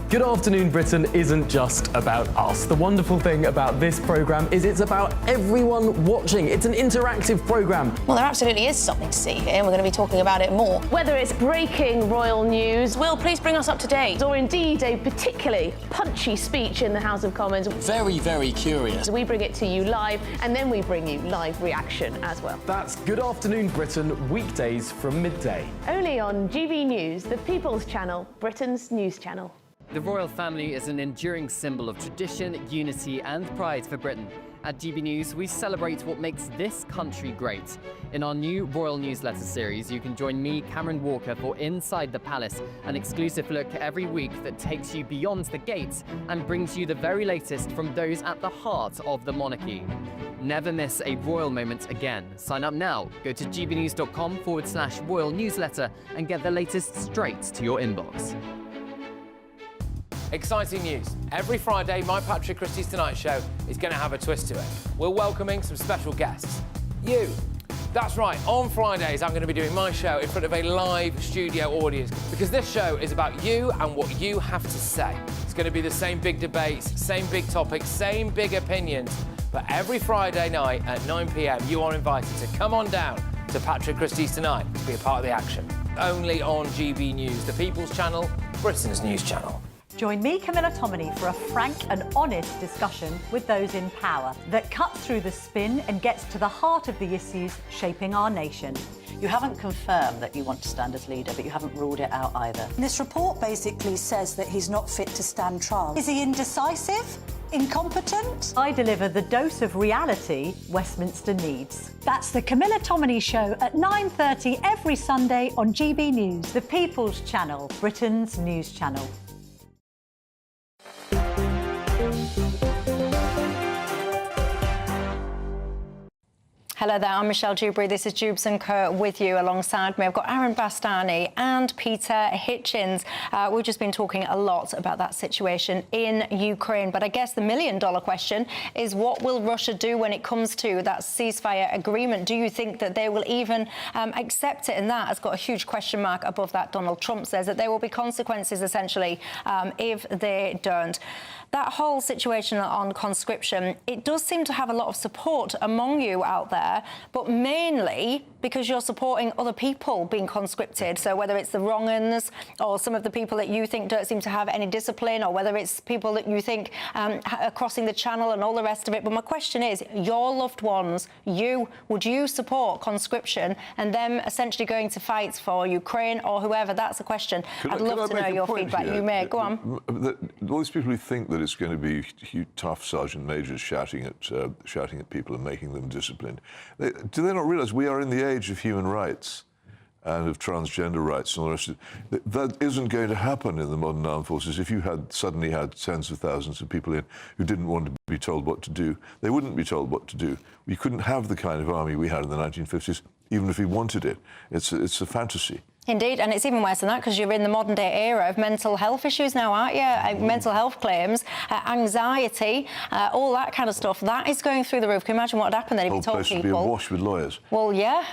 Good Afternoon Britain isn't just about us. The wonderful thing about this programme is it's about everyone watching. It's an interactive programme. Well, there absolutely is something to see here, and we're going to be talking about it more. Whether it's breaking royal news, Will, please bring us up to date. Or indeed a particularly punchy speech in the House of Commons. Very, very curious. We bring it to you live, and then we bring you live reaction as well. That's Good Afternoon Britain, weekdays from midday. Only on GB News, the People's Channel, Britain's news channel. The royal family is an enduring symbol of tradition, unity and pride for Britain. At GB News, we celebrate what makes this country great. In our new Royal Newsletter series, you can join me, Cameron Walker, for Inside the Palace, an exclusive look every week that takes you beyond the gates and brings you the very latest from those at the heart of the monarchy. Never miss a royal moment again. Sign up now. Go to gbnews.com/royal newsletter and get the latest straight to your inbox. Exciting news. Every Friday, my Patrick Christie's Tonight Show is going to have a twist to it. We're welcoming some special guests. You. That's right, on Fridays I'm going to be doing my show in front of a live studio audience because this show is about you and what you have to say. It's going to be the same big debates, same big topics, same big opinions. But every Friday night at 9 p.m, you are invited to come on down to Patrick Christie's Tonight to be a part of the action. Only on GB News, the People's Channel, Britain's news channel. Join me, Camilla Tominey, for a frank and honest discussion with those in power that cuts through the spin and gets to the heart of the issues shaping our nation. You haven't confirmed that you want to stand as leader, but you haven't ruled it out either. This report basically says that he's not fit to stand trial. Is he indecisive? Incompetent? I deliver the dose of reality Westminster needs. That's the Camilla Tominey Show at 9:30 every Sunday on GB News. The People's Channel, Britain's news channel. Hello there, I'm Michelle Dewberry. This is Dewbs and Kerr with you. Alongside me, I've got Aaron Bastani and Peter Hitchens. We've just been talking a lot about that situation in Ukraine, but I guess the million-dollar question is what will Russia do when it comes to that ceasefire agreement? Do you think that they will even accept it? And that has got a huge question mark above that. Donald Trump says that there will be consequences, essentially, if they don't. That whole situation on conscription, it does seem to have a lot of support among you out there, but mainly because you're supporting other people being conscripted. So whether it's the wrong uns or some of the people that you think don't seem to have any discipline, or whether it's people that you think are crossing the channel and all the rest of it. But my question is, your loved ones, would you support conscription and them essentially going to fight for Ukraine or whoever? That's a question. I'd love to know your feedback. You may. Go on. All these people who think that it's going to be tough sergeant majors shouting at people and making them disciplined, do they not realise we are in the age of human rights and of transgender rights and all the rest of it? That isn't going to happen in the modern armed forces. If you suddenly had tens of thousands of people in who didn't want to be told what to do, they wouldn't be told what to do. We couldn't have the kind of army we had in the 1950s, even if we wanted it. It's a fantasy. Indeed, and it's even worse than that because you're in the modern-day era of mental health issues now, aren't you? Mental health claims, anxiety, all that kind of stuff. That is going through the roof. Can you imagine what would happen then if you told people? The whole place would be awash with lawyers. Well, yeah.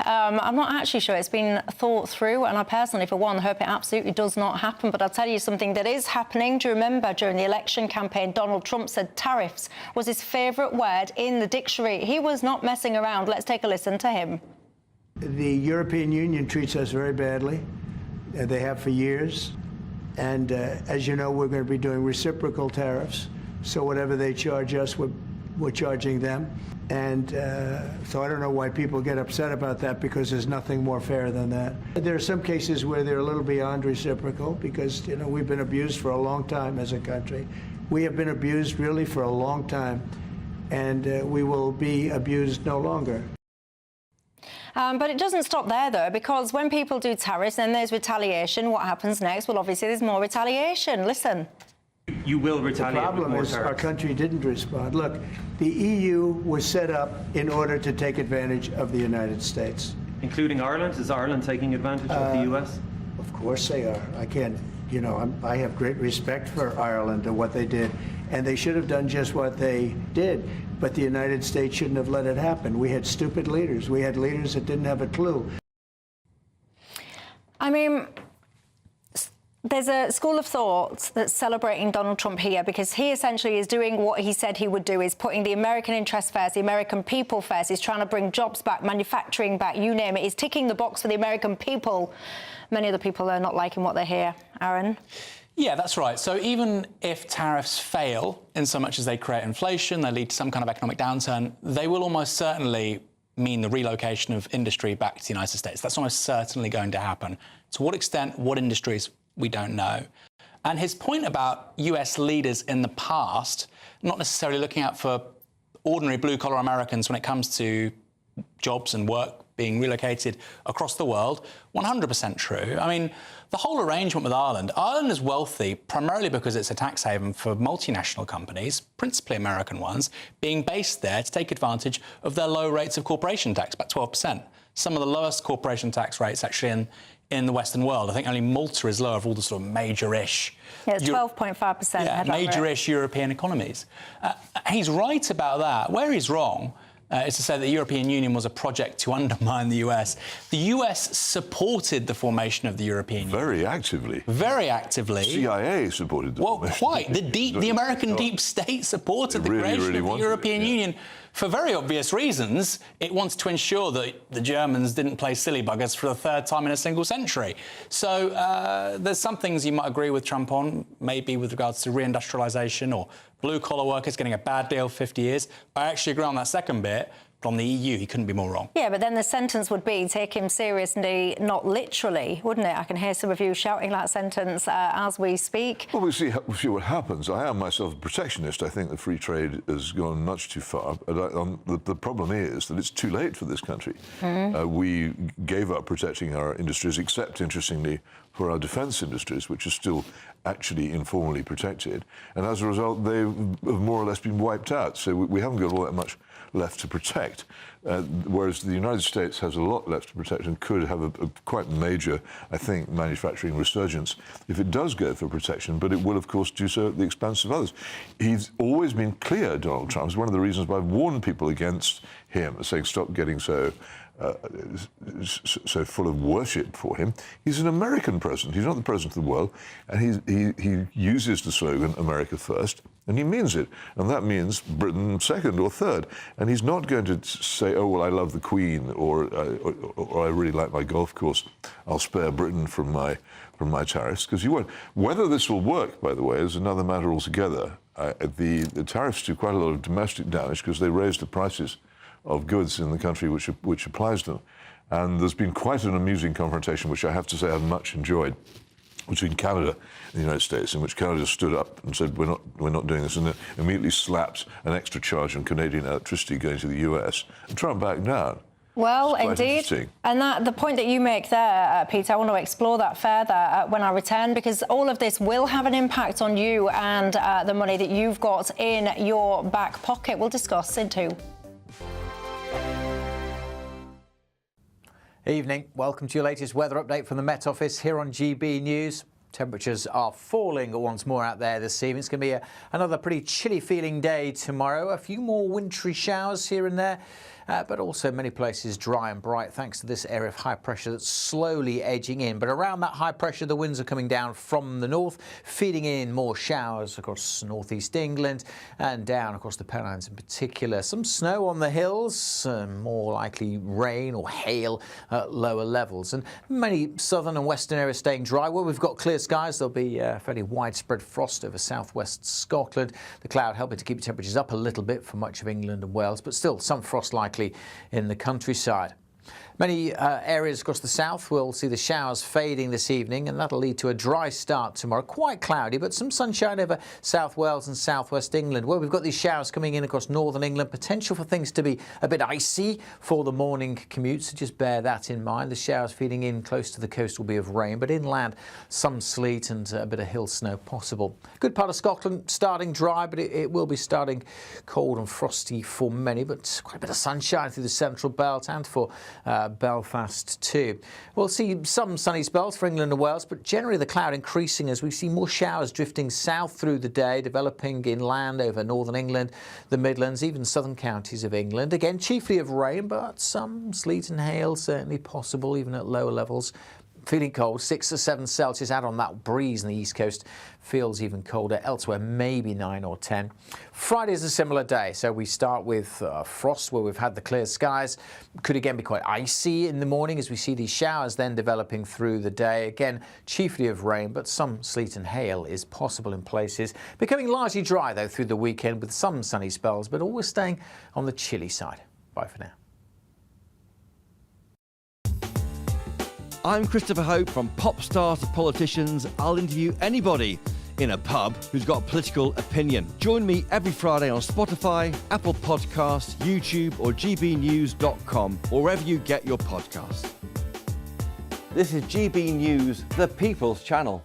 I'm not actually sure it's been thought through, and I personally, for one, hope it absolutely does not happen. But I'll tell you something that is happening. Do you remember during the election campaign, Donald Trump said tariffs was his favourite word in the dictionary? He was not messing around. Let's take a listen to him. The European Union treats us very badly. They have for years. And as you know, we're going to be doing reciprocal tariffs. So whatever they charge us, we're charging them. And so I don't know why people get upset about that, because there's nothing more fair than that. There are some cases where they're a little beyond reciprocal because, you know, we've been abused for a long time as a country. We have been abused really for a long time, and we will be abused no longer. But it doesn't stop there, though, because when people do tariffs, then there's retaliation. What happens next? Well, obviously, there's more retaliation. Listen. You will retaliate. The problem is our country didn't respond. Look, the EU was set up in order to take advantage of the United States. Including Ireland? Is Ireland taking advantage of the US? Of course they are. I can't, you know, I have great respect for Ireland and what they did. And they should have done just what they did. But the United States shouldn't have let it happen. We had stupid leaders. We had leaders that didn't have a clue. I mean, there's a school of thought that's celebrating Donald Trump here because he essentially is doing what he said he would do, is putting the American interest first, the American people first. He's trying to bring jobs back, manufacturing back, you name it. He's ticking the box for the American people. Many other people are not liking what they hear. Aaron? Yeah, that's right. So even if tariffs fail, in so much as they create inflation, they lead to some kind of economic downturn, they will almost certainly mean the relocation of industry back to the United States. That's almost certainly going to happen. To what extent, what industries, we don't know. And his point about US leaders in the past, not necessarily looking out for ordinary blue-collar Americans when it comes to jobs and work being relocated across the world, 100% true. I mean, the whole arrangement with Ireland is wealthy primarily because it's a tax haven for multinational companies, principally American ones, being based there to take advantage of their low rates of corporation tax, about 12%. Some of the lowest corporation tax rates actually in the Western world. I think only Malta is lower of all the sort of major-ish... Yeah, it's 12.5%. Yeah, major-ish European economies. He's right about that. Where he's wrong is to say that the European Union was a project to undermine the US. The US supported the formation of the European Union. Very actively. Very actively. CIA supported the formation. Quite. The American deep state supported the creation of the European Union. For very obvious reasons, it wanted to ensure that the Germans didn't play silly buggers for the third time in a single century. So there's some things you might agree with Trump on, maybe with regards to reindustrialisation or blue-collar workers getting a bad deal for 50 years. I actually agree on that second bit. But on the EU, he couldn't be more wrong. Yeah, but then the sentence would be take him seriously, not literally, wouldn't it? I can hear some of you shouting that sentence as we speak. Well, we'll see what happens. I am myself a protectionist. I think that free trade has gone much too far. The problem is that it's too late for this country. We gave up protecting our industries, except, interestingly, for our defence industries, which are still actually informally protected. And as a result, they have more or less been wiped out. So we haven't got all that much left to protect, whereas the United States has a lot left to protect and could have a quite major, I think, manufacturing resurgence if it does go for protection, but it will, of course, do so at the expense of others. He's always been clear, Donald Trump. It's one of the reasons why I've warned people against him, saying stop getting so full of worship for him. He's an American president. He's not the president of the world. And he uses the slogan, America first, and he means it. And that means Britain second or third. And he's not going to say, oh, well, I love the Queen, or I really like my golf course. I'll spare Britain from my tariffs, because he won't. Whether this will work, by the way, is another matter altogether. The tariffs do quite a lot of domestic damage because they raise the prices of goods in the country which applies them. And there's been quite an amusing confrontation, which I have to say I've much enjoyed, between Canada and the United States, in which Canada stood up and said, we're not doing this, and then immediately slapped an extra charge on Canadian electricity going to the US, and Trump backed down. Well, indeed. And the point that you make there, Peter, I want to explore that further when I return, because all of this will have an impact on you and the money that you've got in your back pocket. We'll discuss in 2. Evening. Welcome to your latest weather update from the Met Office here on GB News. Temperatures are falling once more out there this evening. It's going to be another pretty chilly feeling day tomorrow. A few more wintry showers here and there, but also many places dry and bright thanks to this area of high pressure that's slowly edging in. But around that high pressure, the winds are coming down from the north, feeding in more showers across northeast England and down across the Pennines in particular. Some snow on the hills, more likely rain or hail at lower levels. And many southern and western areas staying dry. Where we've got clear skies, there'll be fairly widespread frost over southwest Scotland. The cloud helping to keep temperatures up a little bit for much of England and Wales, but still some frost likely in the countryside. Many areas across the south will see the showers fading this evening, and that'll lead to a dry start tomorrow. Quite cloudy, but some sunshine over South Wales and southwest England, where we've got these showers coming in across northern England. Potential for things to be a bit icy for the morning commute, so just bear that in mind. The showers feeding in close to the coast will be of rain, but inland some sleet and a bit of hill snow possible. Good part of Scotland starting dry, but it will be starting cold and frosty for many, but quite a bit of sunshine through the central belt and for Belfast too. We'll see some sunny spells for England and Wales, but generally the cloud increasing as we see more showers drifting south through the day, developing inland over northern England, the Midlands, even southern counties of England. Again, chiefly of rain, but some sleet and hail certainly possible, even at lower levels. Feeling cold, 6 to 7 Celsius. Out on that breeze on the east coast, feels even colder. Elsewhere, maybe 9 or 10. Friday is a similar day, so we start with frost where we've had the clear skies. Could again be quite icy in the morning as we see these showers then developing through the day. Again, chiefly of rain, but some sleet and hail is possible in places. Becoming largely dry though through the weekend with some sunny spells, but always staying on the chilly side. Bye for now. I'm Christopher Hope. From pop stars to politicians, I'll interview anybody in a pub who's got a political opinion. Join me every Friday on Spotify, Apple Podcasts, YouTube or gbnews.com, or wherever you get your podcasts. This is GB News, the People's Channel.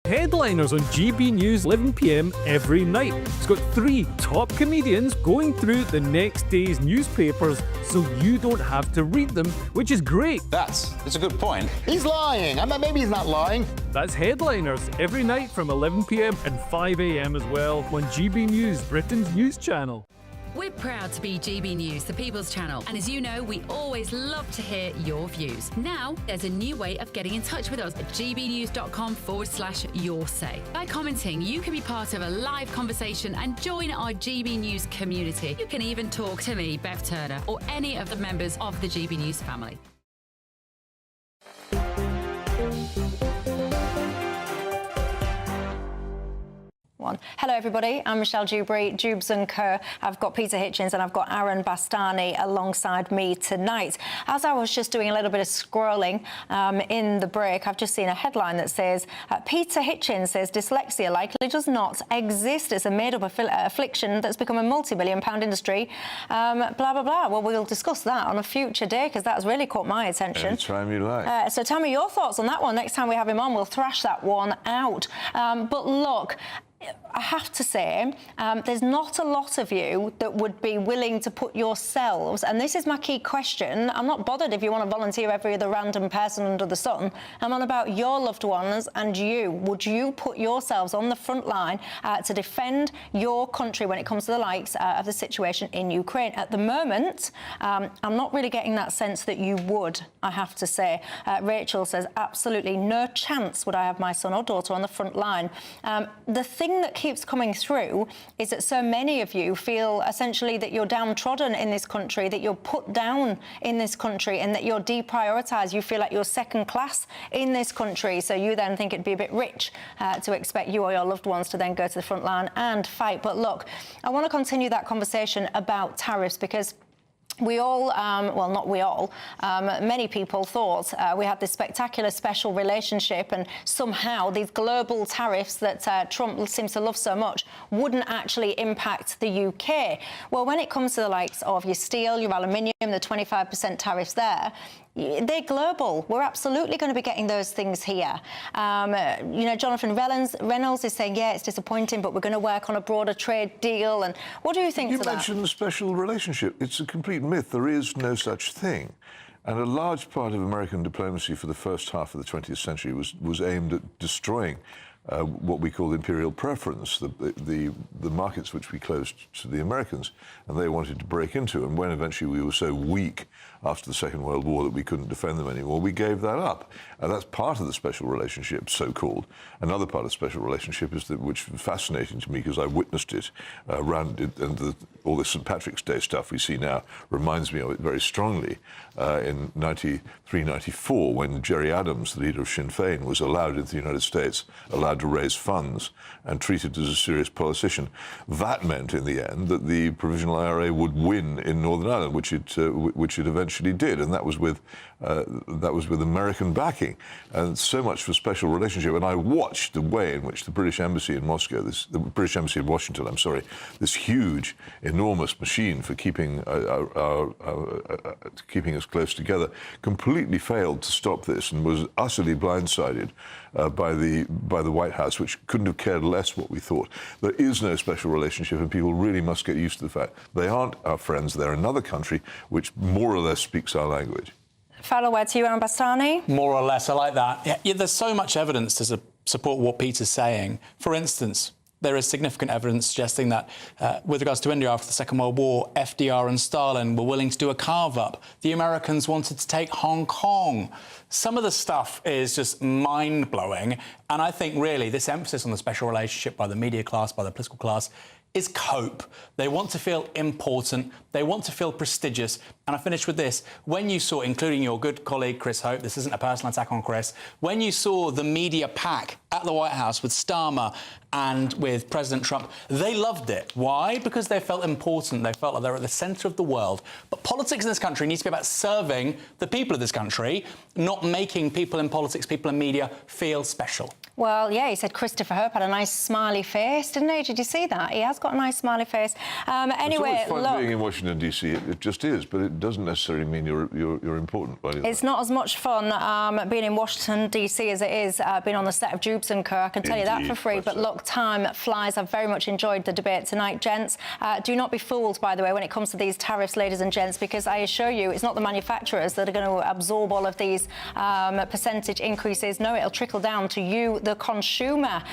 Headliners on GB News 11 p.m. every night. It's got 3 top comedians going through the next day's newspapers so you don't have to read them, which is great. That's a good point. He's lying. I mean, maybe he's not lying. That's Headliners every night from 11 p.m. and 5 a.m. as well on GB News, Britain's news channel. We're proud to be GB News, the People's Channel, and as you know, we always love to hear your views. Now, there's a new way of getting in touch with us at gbnews.com/yoursay. By commenting, you can be part of a live conversation and join our GB News community. You can even talk to me, Bev Turner, or any of the members of the GB News family. Hello everybody, I'm Michelle Dewberry, Dewbs & Co. I've got Peter Hitchens and I've got Aaron Bastani alongside me tonight. As I was just doing a little bit of scrolling in the break, I've just seen a headline that says, Peter Hitchens says dyslexia likely does not exist. It's a made-up affliction that's become a multi-million-pound industry, blah, blah, blah. Well, we'll discuss that on a future day because that's really caught my attention. Anytime you like. So tell me your thoughts on that one. Next time we have him on, we'll thrash that one out. But look, I have to say, there's not a lot of you that would be willing to put yourselves, and this is my key question, I'm not bothered if you want to volunteer every other random person under the sun, I'm on about your loved ones and you. Would you put yourselves on the front line to defend your country when it comes to the likes of the situation in Ukraine? At the moment, I'm not really getting that sense that you would, I have to say. Rachel says, absolutely no chance would I have my son or daughter on the front line. The thing that keeps coming through is that so many of you feel essentially that you're downtrodden in this country, that you're put down in this country, and that you're deprioritised. You feel like you're second class in this country, so you then think it'd be a bit rich to expect you or your loved ones to then go to the front line and fight. But look, I want to continue that conversation about tariffs because we all, well, not we all, many people thought we had this spectacular special relationship and somehow these global tariffs that Trump seems to love so much wouldn't actually impact the UK. Well, when it comes to the likes of your steel, your aluminium, the 25% tariffs there, they're global. We're absolutely going to be getting those things here. You know, Jonathan Reynolds is saying, yeah, it's disappointing, but we're going to work on a broader trade deal. And what do you think to that? You mentioned the special relationship. It's a complete myth. There is no such thing. And a large part of American diplomacy for the first half of the 20th century was aimed at destroying what we call imperial preference, the markets which we closed to the Americans, and they wanted to break into. And when eventually we were so weak after the Second World War that we couldn't defend them anymore, we gave that up. And that's part of the special relationship, so-called. Another part of the special relationship is that, which is fascinating to me because I witnessed it around it, and all this St. Patrick's Day stuff we see now reminds me of it very strongly. In 93-94, when Gerry Adams, the leader of Sinn Féin, was allowed into the United States, allowed to raise funds and treated as a serious politician. That meant, in the end, that the Provisional IRA would win in Northern Ireland, which it eventually did, and that was with American backing. And so much for special relationship. And I watched the way in which the British Embassy in Moscow, the British Embassy in Washington, I'm sorry, this huge, enormous machine for keeping keeping us close together, completely failed to stop this and was utterly blindsided by the White House, which couldn't have cared less what we thought. There is no special relationship, and people really must get used to the fact they aren't our friends. They're another country which more or less speaks our language. Final word to you, Aaron Bastani. More or less, I like that. Yeah, there's so much evidence to support what Peter's saying. For instance, there is significant evidence suggesting that with regards to India after the Second World War, FDR and Stalin were willing to do a carve-up. The Americans wanted to take Hong Kong. Some of the stuff is just mind-blowing, and I think really this emphasis on the special relationship by the media class, by the political class, is cope. They want to feel important, they want to feel prestigious. And I finish with this. When you saw, including your good colleague Chris Hope, this isn't a personal attack on Chris, when you saw the media pack at the White House with Starmer and with President Trump, they loved it. Why? Because they felt important. They felt like they were at the centre of the world. But politics in this country needs to be about serving the people of this country, not making people in politics, people in media feel special. Well, yeah, he said Christopher Hope had a nice smiley face, didn't he? Did you see that? He has got a nice smiley face. Anyway, it's always fun look, being in Washington, D.C. It just is, but it doesn't necessarily mean you're important. it's not as much fun being in Washington, D.C. as it is being on the set of Dewbs & Co. I can tell you that for free. But look, time flies. I've very much enjoyed the debate tonight, gents. Do not be fooled, by the way, when it comes to these tariffs, ladies and gents, because I assure you it's not the manufacturers that are going to absorb all of these percentage increases. No, it'll trickle down to you, the consumer.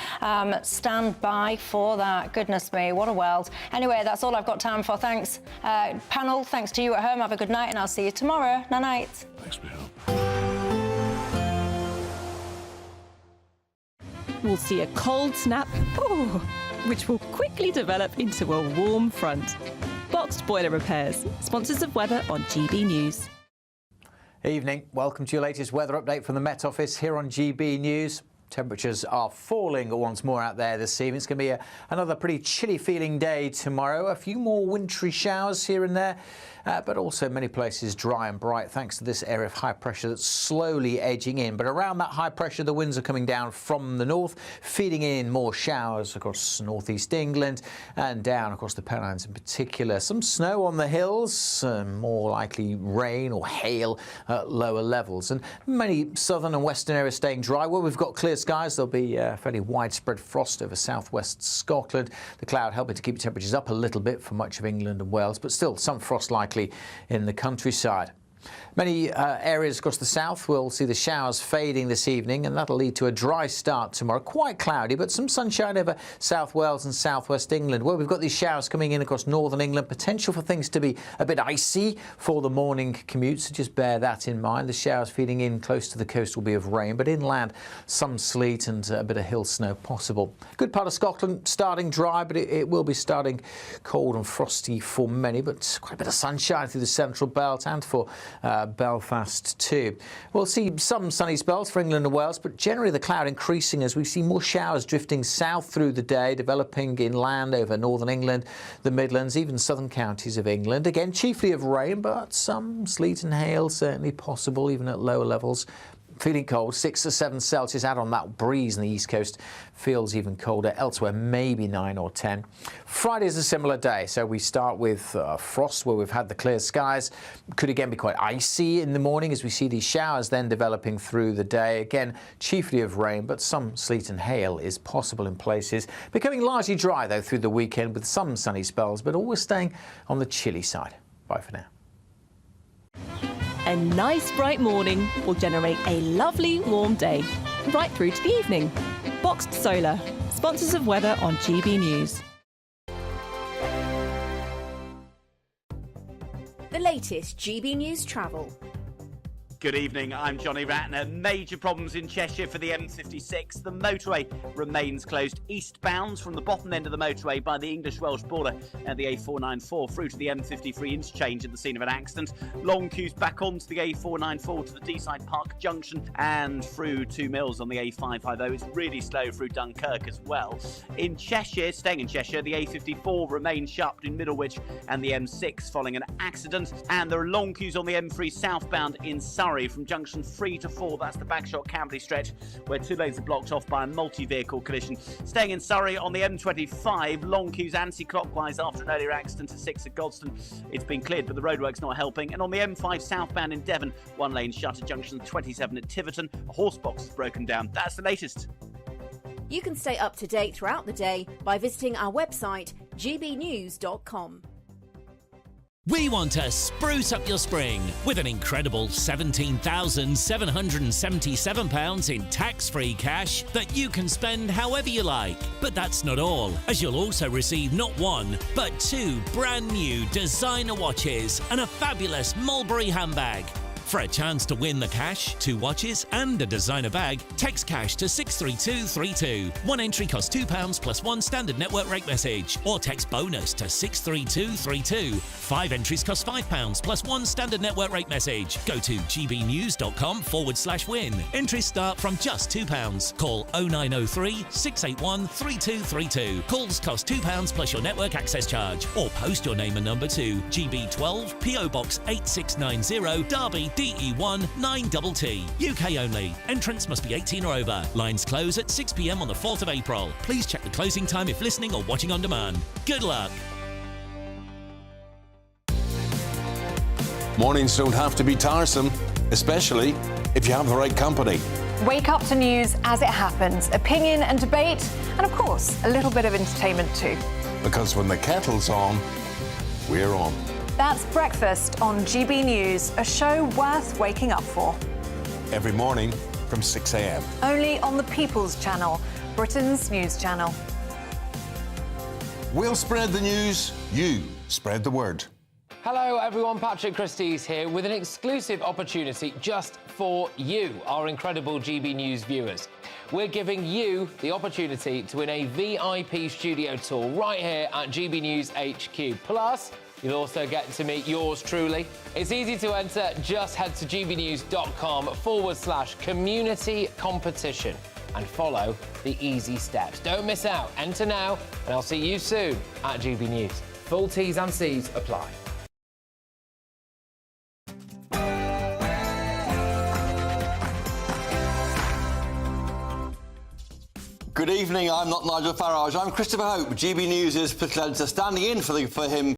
Stand by for that. Goodness me, what a world. Anyway, that's all I've got time for. Thanks, panel. Thanks to you at home. Have a good night, and I'll see you tomorrow. Night. Thanks, Michelle. We'll see a cold snap, which will quickly develop into a warm front. Boxed Boiler Repairs, sponsors of weather on GB News. Evening. Welcome to your latest weather update from the Met Office here on GB News. Temperatures are falling once more out there this evening. It's going to be another pretty chilly feeling day tomorrow. A few more wintry showers here and there, but also many places dry and bright thanks to this area of high pressure that's slowly edging in. But around that high pressure, the winds are coming down from the north, feeding in more showers across northeast England and down across the Pennines in particular. Some snow on the hills, more likely rain or hail at lower levels. And many southern and western areas staying dry. Where we've got clear skies, there'll be fairly widespread frost over southwest Scotland. The cloud helping to keep temperatures up a little bit for much of England and Wales, but still some frost likely in the countryside. Many areas across the south will see the showers fading this evening, and that'll lead to a dry start tomorrow. Quite cloudy, but some sunshine over South Wales and southwest England. Where we've got these showers coming in across northern England, potential for things to be a bit icy for the morning commute, so just bear that in mind. The showers feeding in close to the coast will be of rain, but inland some sleet and a bit of hill snow possible. Good part of Scotland starting dry, but it will be starting cold and frosty for many, but quite a bit of sunshine through the central belt and for Belfast too. We'll see some sunny spells for England and Wales, but generally the cloud increasing as we see more showers drifting south through the day, developing inland over northern England, the Midlands, even southern counties of England. Again, chiefly of rain, but some sleet and hail certainly possible, even at lower levels. Feeling cold, 6 to 7 Celsius out on that breeze on the east coast. Feels even colder elsewhere, maybe 9 or 10. Friday is a similar day, so we start with frost where we've had the clear skies. Could again be quite icy in the morning as we see these showers then developing through the day. Again, chiefly of rain, but some sleet and hail is possible in places. Becoming largely dry though through the weekend with some sunny spells, but always staying on the chilly side. Bye for now. A nice bright morning will generate a lovely warm day, right through to the evening. Boxed Solar, sponsors of weather on GB News. The latest GB News travel. Good evening, I'm Johnny Ratner. Major problems in Cheshire for the M56. The motorway remains closed eastbound from the bottom end of the motorway by the English-Welsh border and the A494 through to the M53 interchange at the scene of an accident. Long queues back onto the A494 to the Deeside Park Junction and through 2 Mills on the A550. It's really slow through Dunkirk as well. In Cheshire, staying in Cheshire, the A54 remains shut between Middlewich and the M6 following an accident. And there are long queues on the M3 southbound in Surrey from junction 3 to 4, that's the Bagshot Camberley stretch, where 2 lanes are blocked off by a multi-vehicle collision. Staying in Surrey on the M25, long queues anti-clockwise after an earlier accident at 6 at Godstone. It's been cleared, but the roadwork's not helping. And on the M5 southbound in Devon, 1 lane shut at junction 27 at Tiverton. A horse box is broken down. That's the latest. You can stay up to date throughout the day by visiting our website, gbnews.com. We want to spruce up your spring with an incredible £17,777 in tax-free cash that you can spend however you like. But that's not all, as you'll also receive not 1, but 2 brand new designer watches and a fabulous Mulberry handbag. For a chance to win the cash, 2 watches and a designer bag, text cash to 63232. One entry costs £2 plus 1 standard network rate message, or text bonus to 63232. 5 entries cost £5 plus 1 standard network rate message. Go to gbnews.com/win. Entries start from just £2. Call 0903 681 3232. Calls cost £2 plus your network access charge, or post your name and number to GB12 PO Box 8690 Derby DE1 9TT. UK only. Entrants must be 18 or over. Lines close at 6 p.m. on the 4th of April. Please check the closing time if listening or watching on demand. Good luck. Mornings don't have to be tiresome, especially if you have the right company. Wake up to news as it happens, opinion and debate, and of course, a little bit of entertainment too. Because when the kettle's on, we're on. That's Breakfast on GB News, a show worth waking up for. Every morning from 6 a.m. Only on the People's Channel, Britain's news channel. We'll spread the news, you spread the word. Hello everyone, Patrick Christie's here with an exclusive opportunity just for you, our incredible GB News viewers. We're giving you the opportunity to win a VIP studio tour right here at GB News HQ. Plus, you'll also get to meet yours truly. It's easy to enter, just head to gbnews.com/community competition and follow the easy steps. Don't miss out, enter now, and I'll see you soon at GB News. Full T's and C's apply. Good evening, I'm not Nigel Farage, I'm Christopher Hope, GB News' political editor, standing in for him